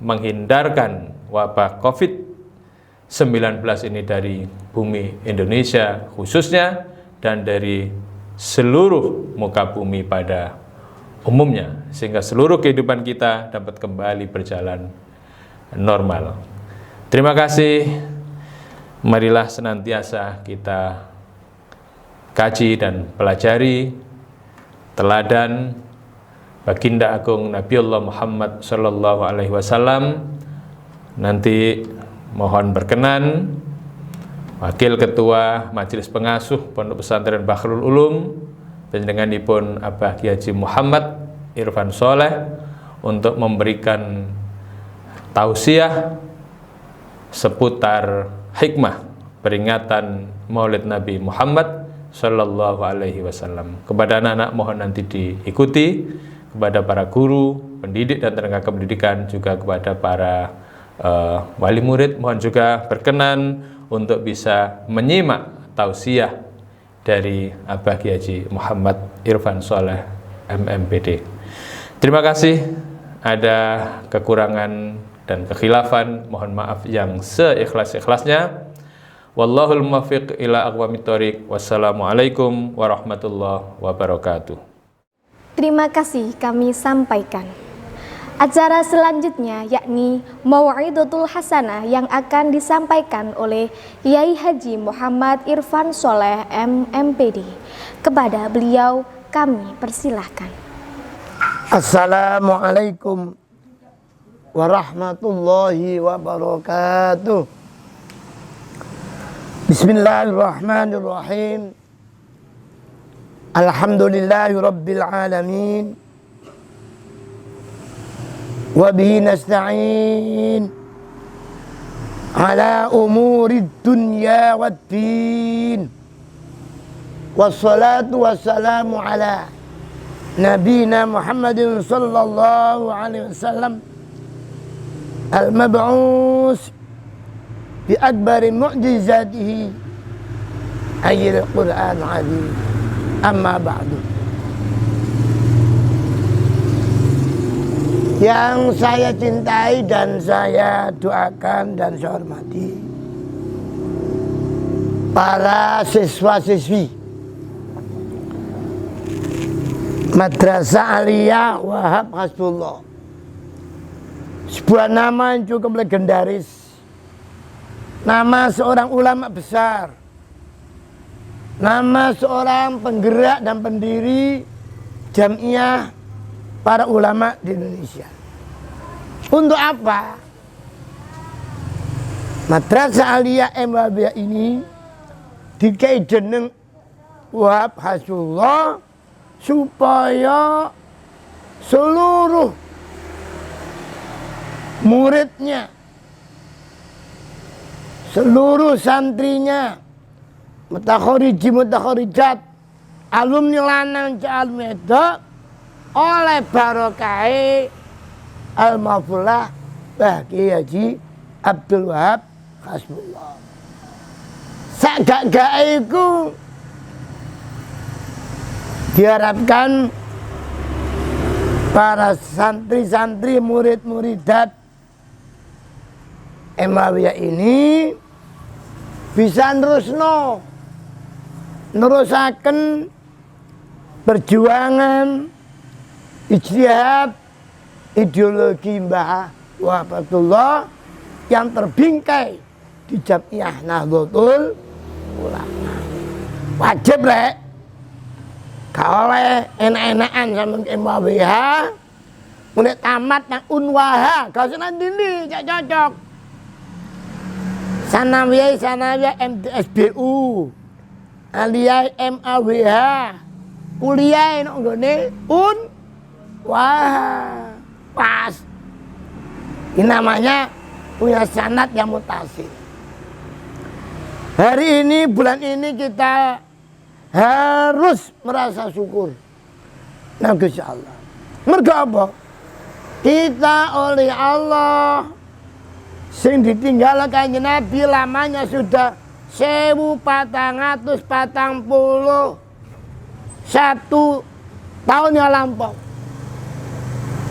menghindarkan wabah COVID-19 ini dari bumi Indonesia khususnya dan dari seluruh muka bumi pada umumnya, sehingga seluruh kehidupan kita dapat kembali berjalan normal. Terima kasih. Marilah senantiasa kita kaji dan pelajari teladan Baginda Agung Nabiullah Muhammad Sallallahu Alaihi Wasallam. Nanti mohon berkenan Wakil Ketua Majelis Pengasuh Pondok Pesantren Bahrul Ulum Panjenenganipun Abah Kiai Haji Muhammad Irfan Sholeh untuk memberikan tausiah seputar hikmah peringatan Maulid Nabi Muhammad Sallallahu Alaihi Wasallam. Kepada anak-anak mohon nanti diikuti, kepada para guru, pendidik dan tenaga kependidikan, juga kepada para wali murid mohon juga berkenan untuk bisa menyimak tausiah dari Abah Kiai Haji Muhammad Irfan Sholeh MMPD. Terima kasih. Ada kekurangan dan kekhilafan, mohon maaf yang seikhlas-ikhlasnya. Wallahul muwaffiq ila aqwamit thoriq. Wassalamualaikum warahmatullahi wabarakatuh. Terima kasih kami sampaikan. Acara selanjutnya yakni Mau'idotul Hasanah yang akan disampaikan oleh Yai Haji Muhammad Irfan Sholeh MMPD. Kepada beliau kami persilahkan. Assalamualaikum warahmatullahi wabarakatuh. Bismillahirrahmanirrahim. Alhamdulillahi rabbil alamin. Wa bihi nasta'in ala umurid dunya waddin. Wassalatu wassalamu ala Nabina Muhammadin sallallahu alaihi wasallam al-mab'us bi akbari mu'jizatihi ayil Qur'an azim. Amma ba'du. Yang saya cintai dan saya doakan dan saya hormati para siswa-siswi Madrasah Aliyah Wahab Hasbullah, sebuah nama yang cukup legendaris, nama seorang ulama besar, nama seorang penggerak dan pendiri Jamiah para ulama di Indonesia. Untuk apa? Madrasah Aliyah MWB ini dikai jeneng Wahab Hasbullah supaya seluruh muridnya, seluruh santrinya, mutakhariji mutakharijat, alumni lanang alumni wedok oleh barokah al-mafullah Mbah Kiai Haji Abdul Wahab Hasbullah. Sagak-gake iku diharapkan para santri-santri murid-muridat Emawiyah ini bisa nerusaken perjuangan ijtihad ideologi Mbah Wahabullah yang terbingkai di Jamiah Nahdlatul Ulama. Wajib rek, gak oleh enak-enakan sama MWH mulai tamat yang unwaha, gak usah nanti gak cocok. Sanawiyah MDSBU, Aliyah MAWH, kuliah yang nggone wah pas. Ini namanya punya sanad yang mutasil. Hari ini, bulan ini kita harus merasa syukur. Nah, Gusti Allah. Mergo apa? Kita oleh Allah sing ditinggal Kanjeng Nabi lamanya sudah 1441 tahun yang lampau.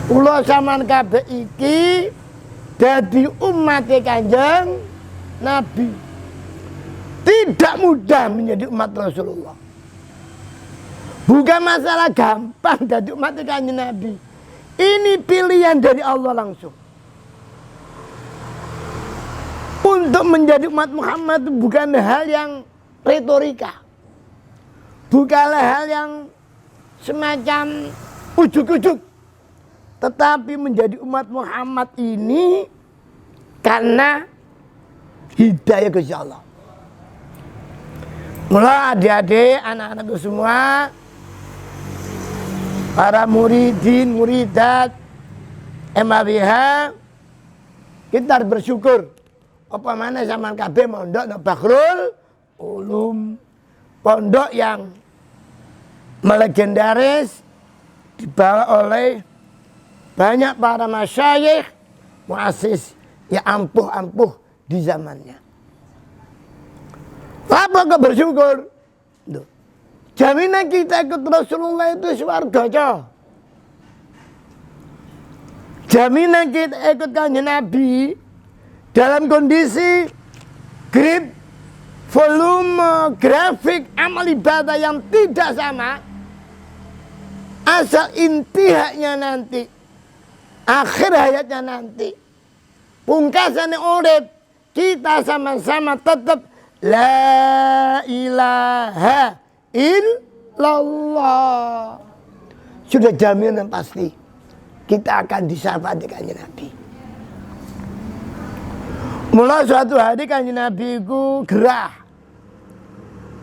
Kula sampean kabeh iki dadi umat Kanjeng Nabi. Tidak mudah menjadi umat Rasulullah. Bukan masalah gampang jadi umat Kanjeng Nabi. Ini pilihan dari Allah langsung. Untuk menjadi umat Muhammad itu bukan hal yang retorika. Bukanlah hal yang semacam ujuk-ujuk. Tetapi menjadi umat Muhammad ini karena hidayah Gusti Allah. Mula adik-adik, anak-anakku semua, para muridin, muridat MABH, kita harus bersyukur. Apa mana zaman kabeh mondok no Bahrul Ulum, pondok yang melegendaris, dibawa oleh banyak para masyayikh, muassis yang ampuh-ampuh di zamannya. Apa kok bersyukur? Duh. Jaminan kita ikut Rasulullah itu swarga. Jaminan kita ikut Kanjeng Nabi dalam kondisi grip, volume, grafik, amal ibadah yang tidak sama. Asal intihaknya nanti, akhir hayatnya nanti, pungkasannya urip, kita sama-sama tetap La ilaha illallah. Sudah jaminan pasti kita akan disyafaati Kanjeng Nabi. Mulai suatu hari Kanjeng Nabi itu gerah.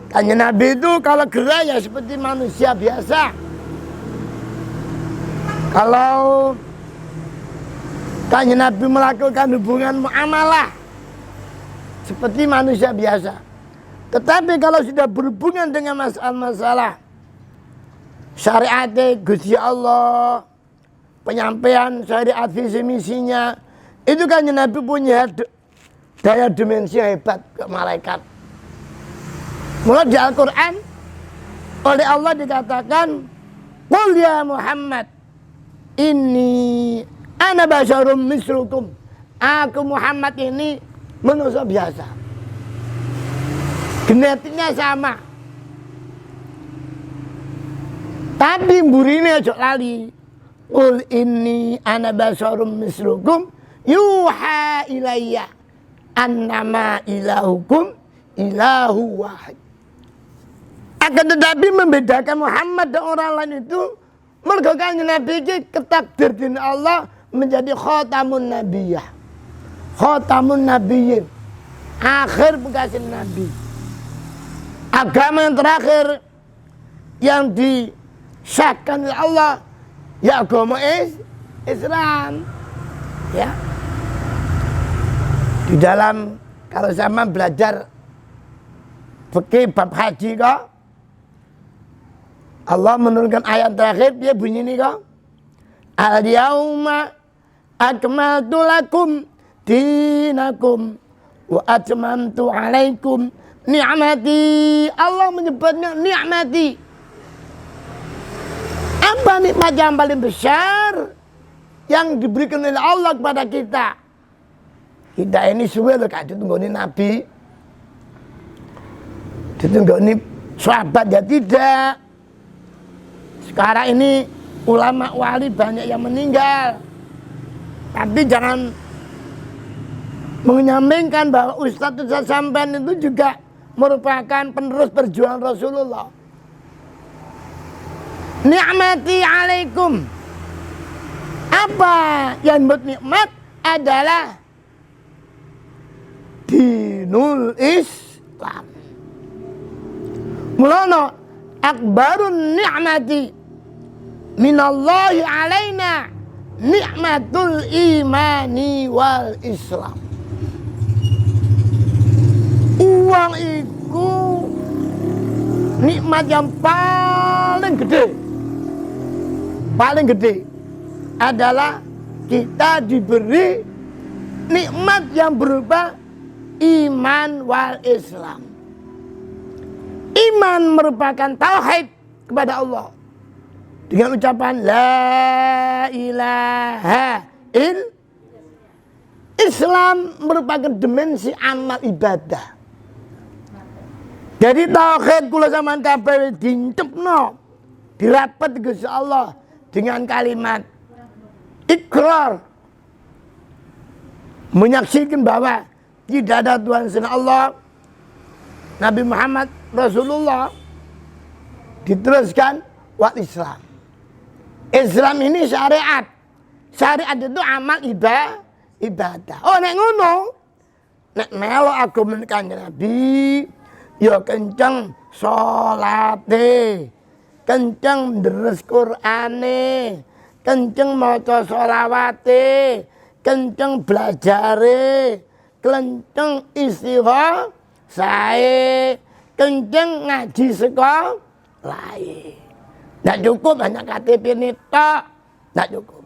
Kanjeng Nabi itu kalau gerah ya seperti manusia biasa. Kalau Kanjeng Nabi melakukan hubungan muamalah seperti manusia biasa. Tetapi kalau sudah berhubungan dengan masalah-masalah syariat Gusti Allah, penyampaian syariat visi misinya, itu kan Nabi punya daya dimensi hebat ke malaikat. Mulai di Al-Quran oleh Allah dikatakan, Qul ya Muhammad, inni ana basyarum mislukum. Aku Muhammad ini manusia biasa, genetiknya sama, tapi burine aja lali. Qul inni ana basyarum mislukum yuha ilayya annama ilahukum ilahu wahid. Akan tetapi membedakan Muhammad dan orang lain itu mergo Kanjeng Nabi iki ketakdir dening Allah menjadi khatamun nabiyah. Khatamun nabiyyin, akhir pungkasan nabi. Agama yang terakhir yang disahkan oleh Allah ya agama Islam. Ya. Di dalam kalau sama belajar fikih bab haji kok, Allah menurunkan ayat terakhir dia bunyi ini kok. Al yauma akmaltu lakum dinakum wa atmamtu alaikum ni'mati. Allah menyebutnya ni'mati. Apa nikmat yang paling besar yang diberikan oleh Allah kepada kita? Kita ini suwe lho gak ditunggoni Nabi, ditunggoni sahabat ya tidak. Sekarang ini ulama wali banyak yang meninggal, tapi jangan menyampingkan bahwa Ustadz sampean itu juga merupakan penerus perjuangan Rasulullah. Ni'mati alaikum. Apa yang buat nikmat adalah dinul Islam. Mulana akbarun ni'mati minallahi alaina ni'matul imani wal Islam. Uang itu nikmat yang paling gede adalah kita diberi nikmat yang berupa iman wal Islam. Iman merupakan tauhid kepada Allah dengan ucapan la ilaha illallah. Islam merupakan dimensi amal ibadah. Jadi tauhid kula sampean kabeh diintepno, dirapat Gusti Allah dengan kalimat ikrar, menyaksikan bahwa tidak ada Tuhan selain Allah, Nabi Muhammad Rasulullah, diteruskan wal Islam. Islam ini syariat. Syariat itu amal ibadah. Oh nek ngono, nek melo agama Kanjeng Nabi, ya kenceng salate, kenceng deres Qur'ane, kenceng maca sholawate, kenceng belajare, kenceng istighosae, kenceng ngaji sekolahe. Nggak cukup hanya KTP ini tok, nggak cukup.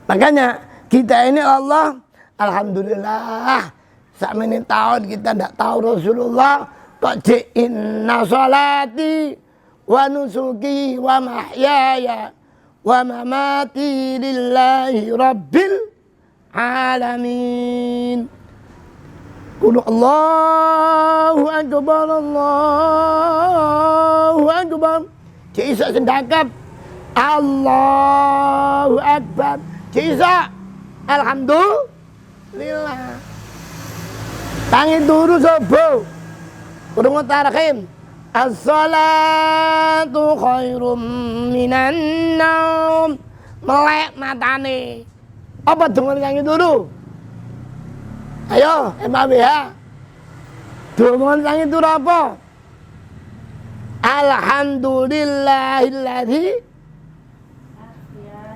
Makanya kita ini Allah, alhamdulillah, sakmene tahun kita ndak tahu Rasulullah kok inna sholati wa nusuki wa mahyaya wa mamati lillahi rabbil alamin. Qul Allahu akbar, Allahu akbar. Cik Isa sendakap Allahu akbar. Cik Isa alhamdulillah. Tangi turu sobo. Kurungu tarahim. As-salatu khairum minan naum. Melek matane. Apa dengar tangi turu? Ayo, MABH. Dengar tangi turu apa? Alhamdulillahilladzi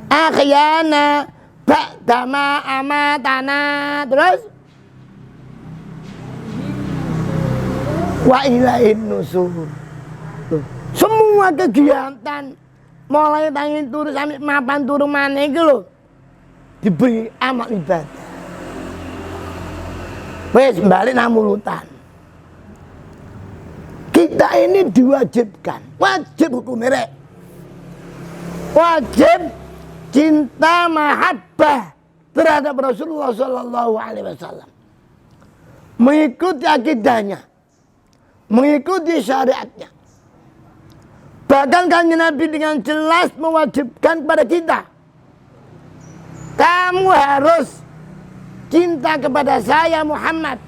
akhyana ba'dama amatana. Terus wa ilaihin nusur. Semua kegiatan mulai tangi turu sampai mapan turu maneh iki lho diberi amal ibadah. Wes balik nang mulutan. Kita ini diwajibkan, wajib hukum merek. Wajib cinta mahabbah terhadap Rasulullah sallallahu alaihi wasallam. Mengikuti akidahnya, mengikuti syariatnya. Bahkan Kanjeng Nabi dengan jelas mewajibkan kepada kita, kamu harus cinta kepada saya Muhammad,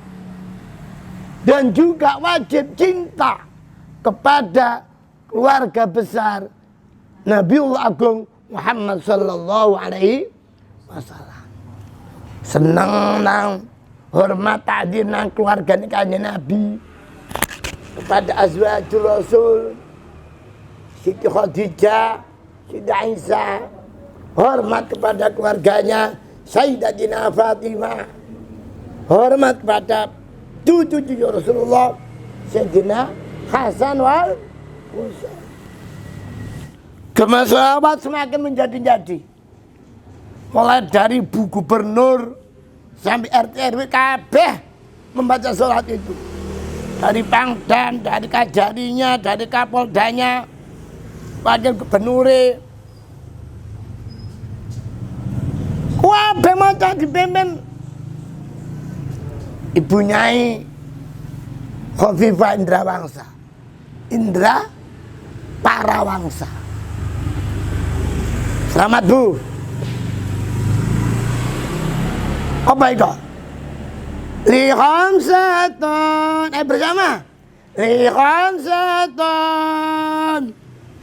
dan juga wajib cinta kepada keluarga besar Nabiullah Agung Muhammad sallallahu alaihi wasallam. Senang nang hormat takdim nang keluarga Kanjeng Nabi, kepada azwajul Rasul, Siti Khadijah, Siti Aisyah, hormat kepada keluarganya Sayyidatina Fatimah, hormat kepada cucu-cucu Rasulullah Sayyidina Hasan wal Husain. Kemaslahatan semakin menjadi-jadi. Mulai dari Bu Gubernur sampai RT RW kabeh membaca sholat itu. Dari Pangdam, dari Kajarinya, dari Kapoldanya, Wakil Gubernure. Kabeh maca dipimpin Ibu Nyai Khofifah Indrawangsa, Indra Parawangsa. Selamat Bu. Apa itu? Li khamsatun. Bersama. Li khamsatun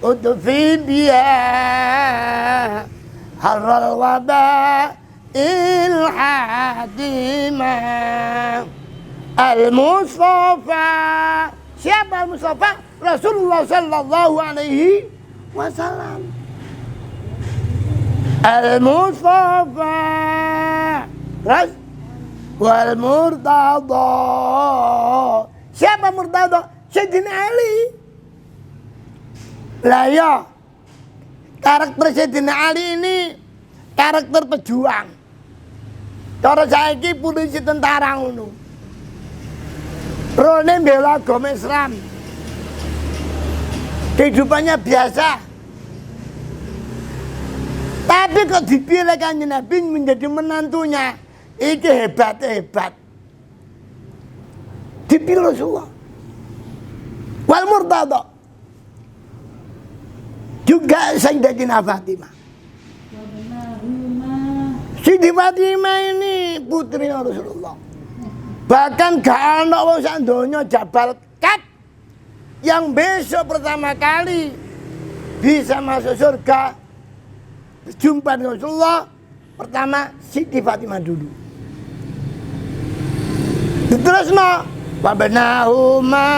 utfi biha harral waba ilhadimah al-Mustafa. Siapa al-Mustafa? Rasulullah sallallahu alaihi wasallam. Al-Mustafa ras wal Murtada. Siapa Murtada? Sayyidina Ali. Lah ya, karakter Sayyidina Ali ini karakter pejuang. Cara saiki polisi tentara ngono. Rone bela agama Islam. Kehidupannya biasa. Tapi kok dipilih Kanjeng Nabi menjadi menantunya. Iki hebat-hebat. Dipilih semua. Wal Murtada. Juga Sayyidatina Fatimah. Siti Fatimah ini putri Rasulullah. Bahkan gak ana wong sak donya Jabal Kat yang besok pertama kali bisa masuk surga berjumpa dengan Rasulullah pertama Siti Fatimah dulu. Terus no wabenahuma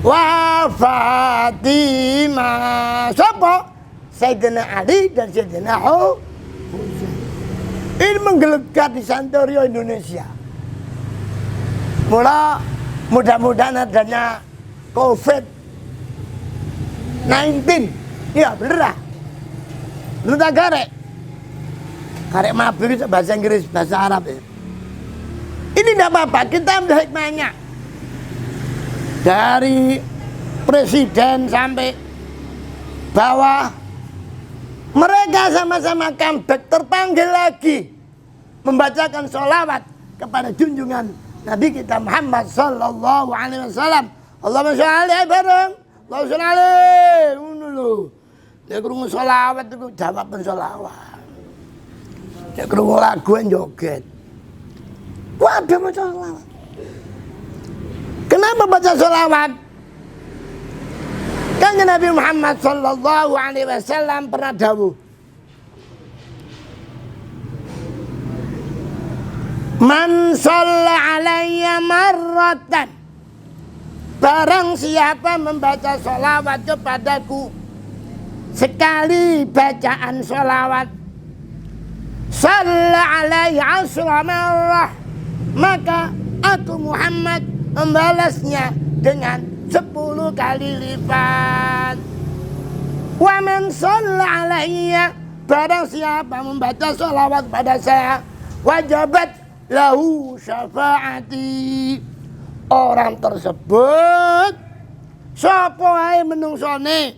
wa Fatimah. Siapa? Sayyidina Ali dan Sayyidina Husain. Ini menggelegar di Santorio Indonesia. Mudah-mudahan adanya COVID-19. Ya bener lah. Lu tak garek. Garek mabuk itu bahasa Inggris, bahasa Arab ya. Ini tidak apa-apa, kita ambil hikmahnya. Dari presiden sampai bawah, mereka sama-sama comeback, terpanggil lagi membacakan sholawat kepada junjungan Nabi kita Muhammad sallallahu alaihi wasallam. Allahumma sholli alaihi bareng. Allahumma sholli alaihi. Ngono. Dia krungu sholawat itu jawaban sholawat. Dia krungu lagu joget. Waduh baca sholawat. Kenapa baca sholawat? Kanjeng Nabi Muhammad sallallahu alaihi wasallam pernah dawuh, man shalla alayya marratan, barang siapa membaca sholawat kepadaku sekali bacaan sholawat, shalla alayhi asra marrah, maka aku Muhammad membalasnya dengan 10 kali lipat. Wa man shalla alayya, barang siapa membaca sholawat pada saya, wajabat lahu syafaati, orang tersebut sapa ae menungsone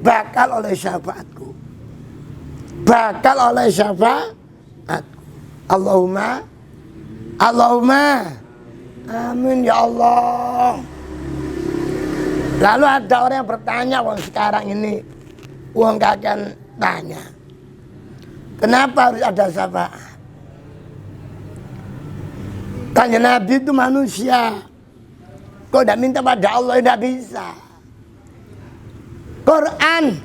bakal oleh syafaatku, bakal oleh syafaatku. Allahumma amin ya Allah. Lalu ada orang yang bertanya, wong sekarang ini wong kakek tanya, kenapa harus ada syafaat? Kanjeng Nabi itu manusia, kok tidak minta pada Allah? Tidak bisa. Quran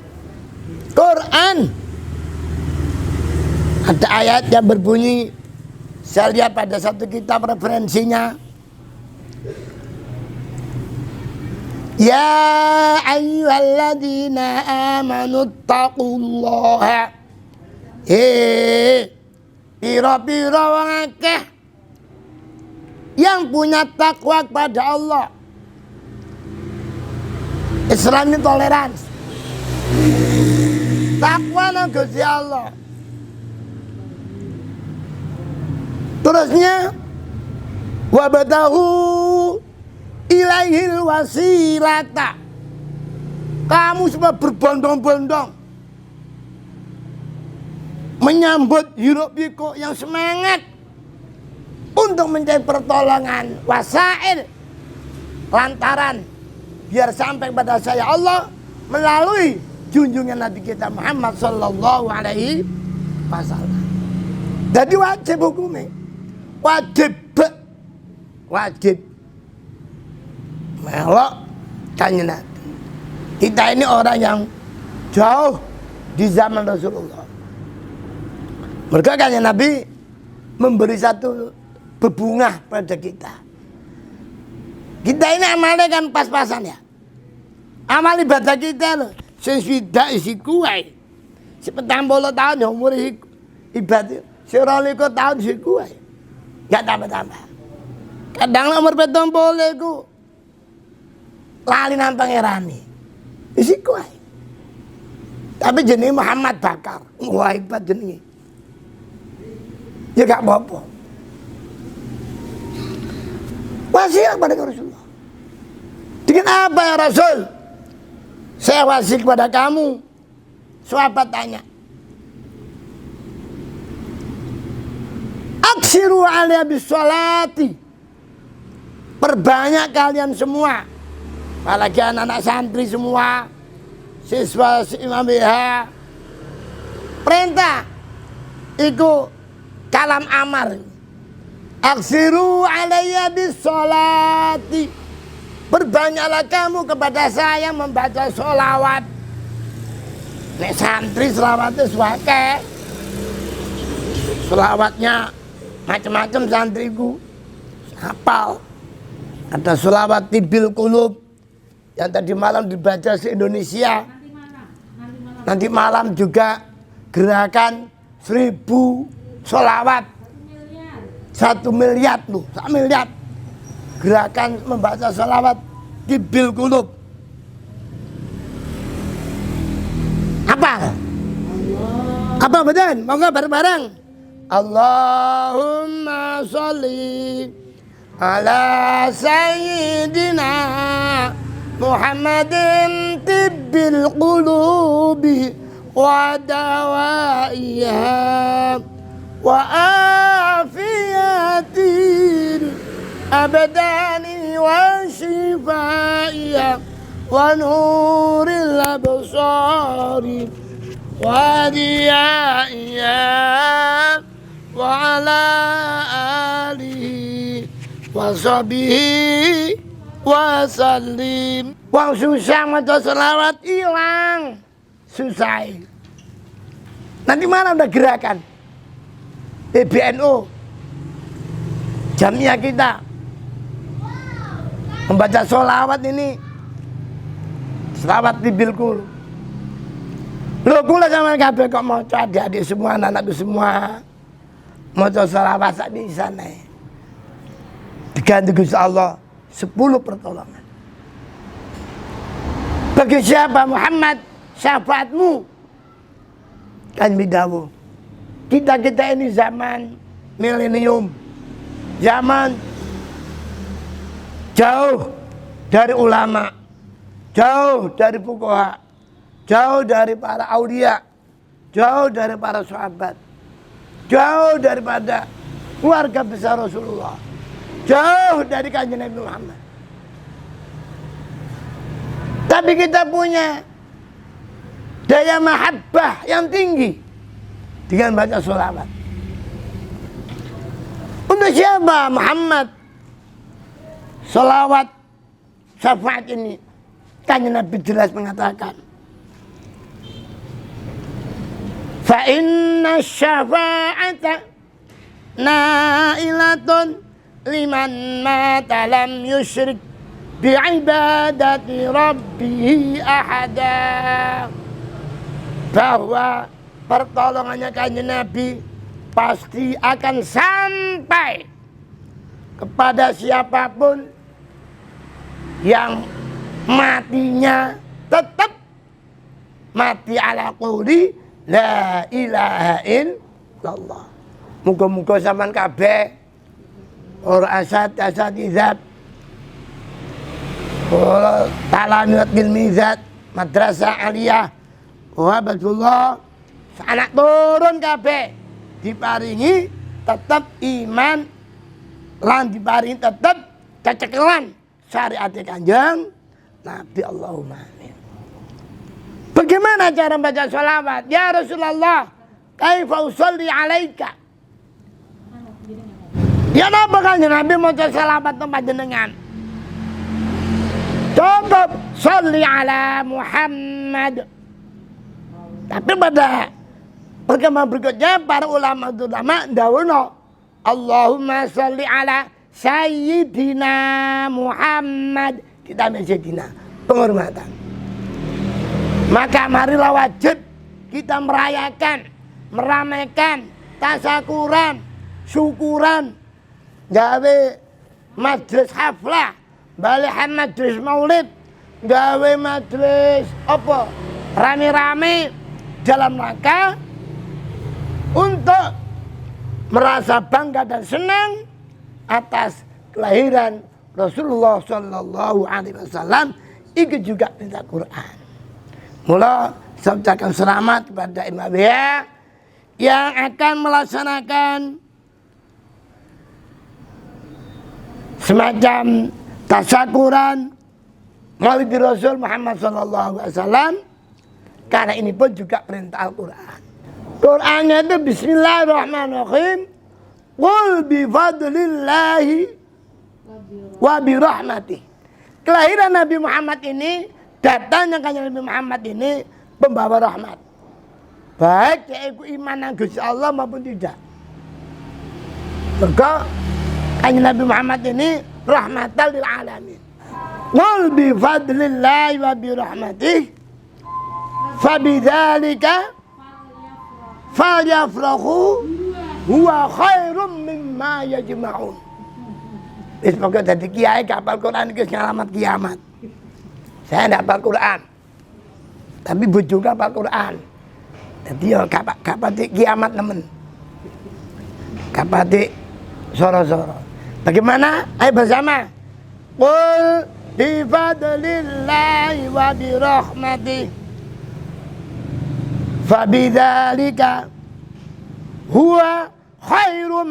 ada ayat yang berbunyi, saya lihat pada satu kitab referensinya, ya ayyuhalladzina amanu taqullaha, pira-pira wong akeh yang punya takwa kepada Allah. Islam ini toleransi. Takwa nang Gusti Allah. Terusnya wabatahu ilaihil wasilata, kamu semua berbondong-bondong menyambut hiruk pikuk yang semangat untuk mencari pertolongan wasail, lantaran biar sampai pada saya Allah melalui junjungan Nabi kita Muhammad sallallahu alaihi wasallam. Jadi wajib hukumnya, wajib melok Kanjeng Nabi. Kita ini orang yang jauh di zaman Rasulullah. Mereka Kanjeng Nabi memberi satu bebungah pada kita. Kita ini amalnya kan pas-pasan ya. Amal ibadah kita loh, sing swidak isi kuai. Si 40 tahun ya umur ibadah, si 12 tahun isi kuai. Enggak tambah-tambah. Kadang umur 70 ku lali nang pangerane. Isi kuai. Tapi jenenge Muhammad Bakar. Wah hebat jenenge. Ya gak apa-apa. Wasiat kepada Rasulullah. Dengan apa ya Rasul? Saya wasiat kepada kamu. Sahabat tanya. Aksiru alaiha bisolati. Perbanyak kalian semua. Apalagi anak-anak santri semua. Siswa Imam BH. Perintah. Itu kalam amar. Aksiru alaiha bisolati. Perbanyaklah kamu kepada saya membaca sholawat. Nek santri sholawatnya suake. Sholawatnya macam-macam santriku. Hafal. Ada sholawat tibil qulub yang tadi malam dibaca se-Indonesia. Nanti malam juga gerakan 1000 sholawat. 1 miliar loh, 1 miliar. Gerakan membaca sholawat tibil qulub. Apa? Apa betul? Monggo bareng-bareng. Allahumma sholli ala sayyidina Muhammadin tibbil qulubi wa dawaiha wa afiyatil abdani wa shifaiha wa nuril absari wa diyaiha wa ala alihi wa sahbihi wa sallim. Wong susah maca selawat hilang. Susah. Nanti malam ada gerakan PBNU Jamiah kita membaca sholawat ini. Sholawat tibil qulub. Lho kula sama kabeh kok maca adik-adik semua, anak-anakku semua maca sholawat sak bisane. Diganti Gusti Allah 10 pertolongan. Bagi siapa Muhammad syafaatmu kan bidawu. Kita ini zaman milenium, zaman jauh dari ulama, jauh dari fuqaha, jauh dari para aulia, jauh dari para sahabat, jauh daripada keluarga besar Rasulullah, jauh dari kanjeng Nabi Muhammad. Tapi kita punya daya mahabbah yang tinggi dengan baca sholawat. Untuk siapa Muhammad? Sholawat syafaat ini kanjeng Nabi jelas mengatakan, fa inna syafa'ata nailatun liman mata lam yusyrik bi'ibadati rabbihi ahada. Bahwa pertolongannya kanjeng Nabi pasti akan sampai kepada siapapun yang matinya tetap mati ala qouli la ilaha illallah. Muga-muga sampean kabeh ora asatizat talanut bil mizat madrasah aliyah wabatullah anak turun kabeh diparingi tetap iman lan diparingi tetap cecekelan syariat kanjeng Nabi. Allahumma amin. Bagaimana cara baca sholawat? Ya Rasulullah, kaifa usolli alaika? Ya napa kanjeng Nabi maca sholawat tempat jenengan? Coba sholli ala Muhammad. Tapi pada perkembangan berikutnya para ulama dawuhna Allahumma sholli ala sayyidina Muhammad. Kita sayyidina penghormatan. Maka marilah wajib kita merayakan, meramaikan tasyakuran, syukuran, gawe majlis haflah, balihan majlis maulid, gawe majlis apa? Rame-rame dalam rangka untuk merasa bangga dan senang atas kelahiran Rasulullah Sallallahu Alaihi Wasallam. Itu juga perintah Quran. Mula saya ucapkan selamat kepada Imam Buya yang akan melaksanakan semacam tasyakuran Maulid Rasul Muhammad Sallallahu Alaihi Wasallam, karena ini pun juga perintah Al-Quran. Qurannya itu Bismillahirrahmanirrahim. Qul bifadlillahi wa birahmatih. Kelahiran Nabi Muhammad ini, datangnya kanjeng Nabi Muhammad ini pembawa rahmat. Baik yaitu iman yang Gusti Allah maupun tidak. Maka kanjeng Nabi Muhammad ini rahmatan lil alamin. Qul bifadlillahi wa birahmatih fabidzalika falyafrahu huwa khairum mimma yajma'un. Wis pokoke dadi kiai kapal Quran iki nyelamat kiamat. Saya ndak hafal Quran. Tapi bojoku hafal Quran. Jadi ya kapati kiamat nemen. Kapati soro-soro. Bagaimana? Ayo bersama. Qul bi fadlillahi wa bi rahmatih fabidzalika huwa khairum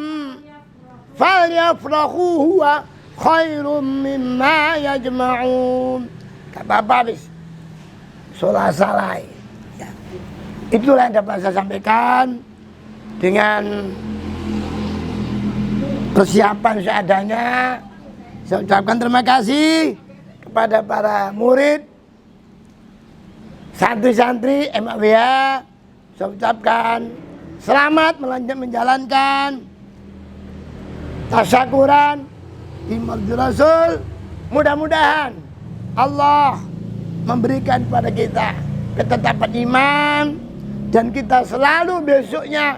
falyafrahu huwa khairum mimma yajma'un. Gak apa-apa bis. Salah ya. Itulah yang dapat saya sampaikan dengan persiapan seadanya. Saya ucapkan terima kasih kepada para murid, santri-santri MAWA. Saya ucapkan selamat menjalankan tasyakuran di Maulid Rasul. Mudah-mudahan Allah memberikan kepada kita ketetapan iman dan kita selalu besoknya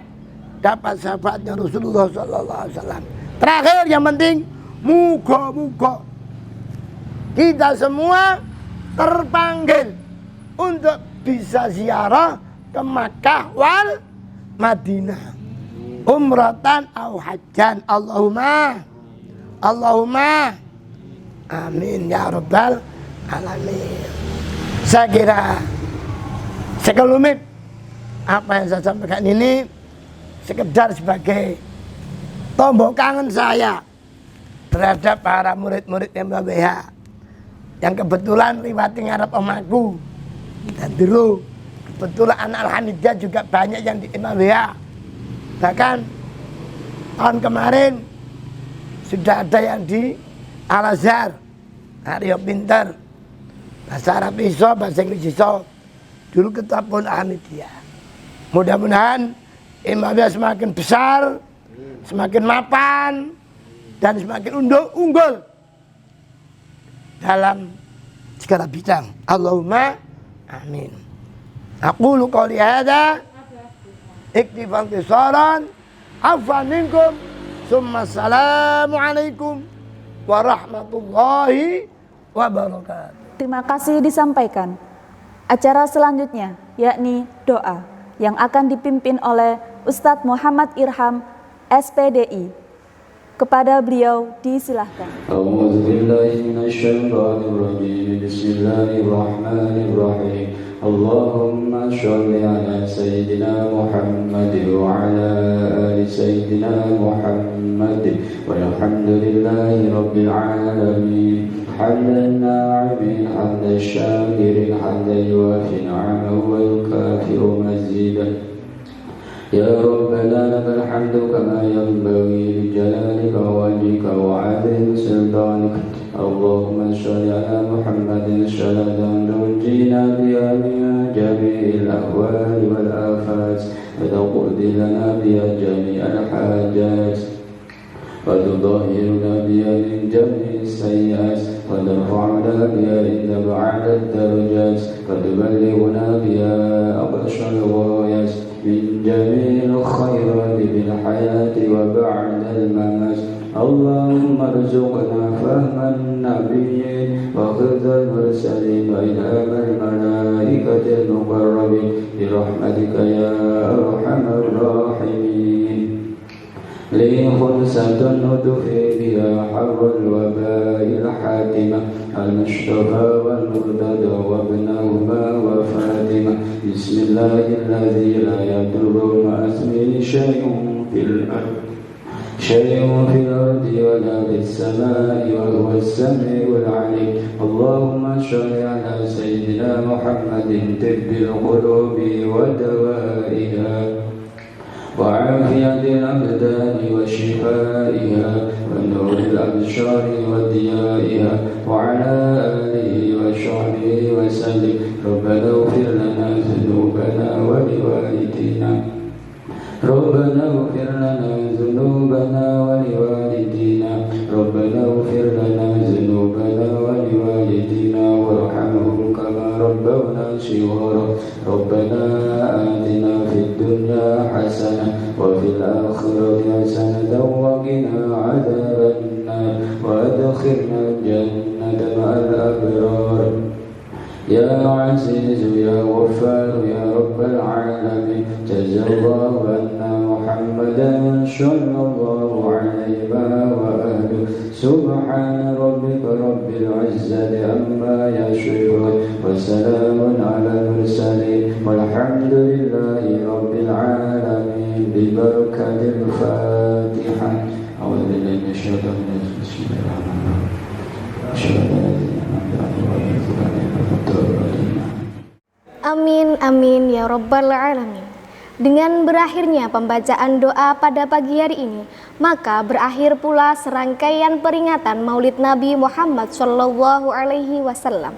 dapat syafaatnya Rasulullah Sallallahu Alaihi Wasallam. Terakhir yang penting, muga-muga kita semua terpanggil untuk bisa ziarah ke Makkah wal Madinah, umratan au hajjan. Allahumma amin ya rabbal alamin. Saya kira sekelumit apa yang saya sampaikan ini sekedar sebagai tombol kangen saya terhadap para murid-murid MBH yang kebetulan liwati ngarep omaku dan dulu kebetulan anak Alhamdulillah juga banyak yang di MBH. Bahkan tahun kemarin sudah ada yang di Al-Azhar, Aryo pinter, bahasa Arab iso, bahasa Inggris iso. Dulu kita pun Alhamdulillah. Mudah-mudahan MBH semakin besar, semakin mapan, dan semakin unggul dalam segala bidang. Allahumma amin. Aqulu qouli hadza iktifan tisaran afwan minkum summa assalamu alaikum warahmatullahi wabarakatuh. Terima kasih disampaikan. Acara selanjutnya yakni doa yang akan dipimpin oleh Ustadz Muhammad Irham SPDI. Kepada beliau disilahkan. Bismillahirrahmanirrahim. Allahumma sholli ala Sayyidina Muhammad wa ala ali Sayyidina Muhammad walhamdulillahi rabbil alamin. Hamdan na'imin, hamdan syakirin, hamdan yuafi ni'amahu wa yukafi'u mazidah. Ya Rabbana lakal hamdu kama yanbaghi li jalalika wa wajhika wa 'azimi sultanika. Allahumma shalli ala Muhammadin salatan tunjina biha min jami'il ahwali wal afat wa taqdi lana biha jami'al hajat wa tudahhiruna biha min jami'is sayyi'at wa tarfa'una biha inda ba'da darajat wa tuballighuna biha aqsal ghayat من جميع الخيرات في الحياة وبعد الممات. اللهم ارزقنا فهم النبيين وحفظ المرسلين وإلهام الملائكة المقربين برحمتك يا أرحم الراحمين. لي خلسة أدفي بها حر الوباء الحاتمة المصطفى والمرتضى وابنهما وفاطمة بسم الله الذي لا يضر مع اسمه شيء في الأرض ولا في السماء وهو السميع العليم اللهم صل على سيدنا محمد طب القلوب ودوائها وعافية الأبدان وشفائها ونور الأبصار وضيائها وعلى آله وصحبه وسلم ربنا اغفر لنا ذنوبنا ولوالدينا ربنا اغفر لنا ذنوبنا ولوالدينا ربنا اغفر لنا ذنوبنا ولوالدينا وارحمهم كما ربونا صغارا ربنا آتنا في الدنيا حسنة وفي الآخرة حسنة وقنا عذاب النار وأدخلنا الجنة مع الأبرار يا عزيز يا غفار يا رب العالمين جزا الله عنا محمدا صلى الله عليه وآله سبحان ربك رب العزة عما يصفون وسلام على المرسلين والحمد لله رب العالمين ببركة الفاتحة أعوذ بالله من الشيطان الرجيم بسم الله الرحمن الرحيم Amin, amin, ya Rabbal Alamin. Dengan berakhirnya pembacaan doa pada pagi hari ini, maka berakhir pula serangkaian peringatan Maulid Nabi Muhammad SAW.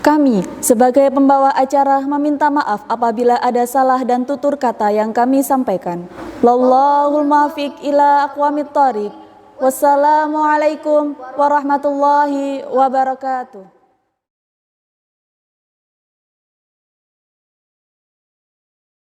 Kami sebagai pembawa acara meminta maaf apabila ada salah dan tutur kata yang kami sampaikan. Wallahul muwaffiq ila aqwamit thoriq. Wassalamualaikum warahmatullahi wabarakatuh.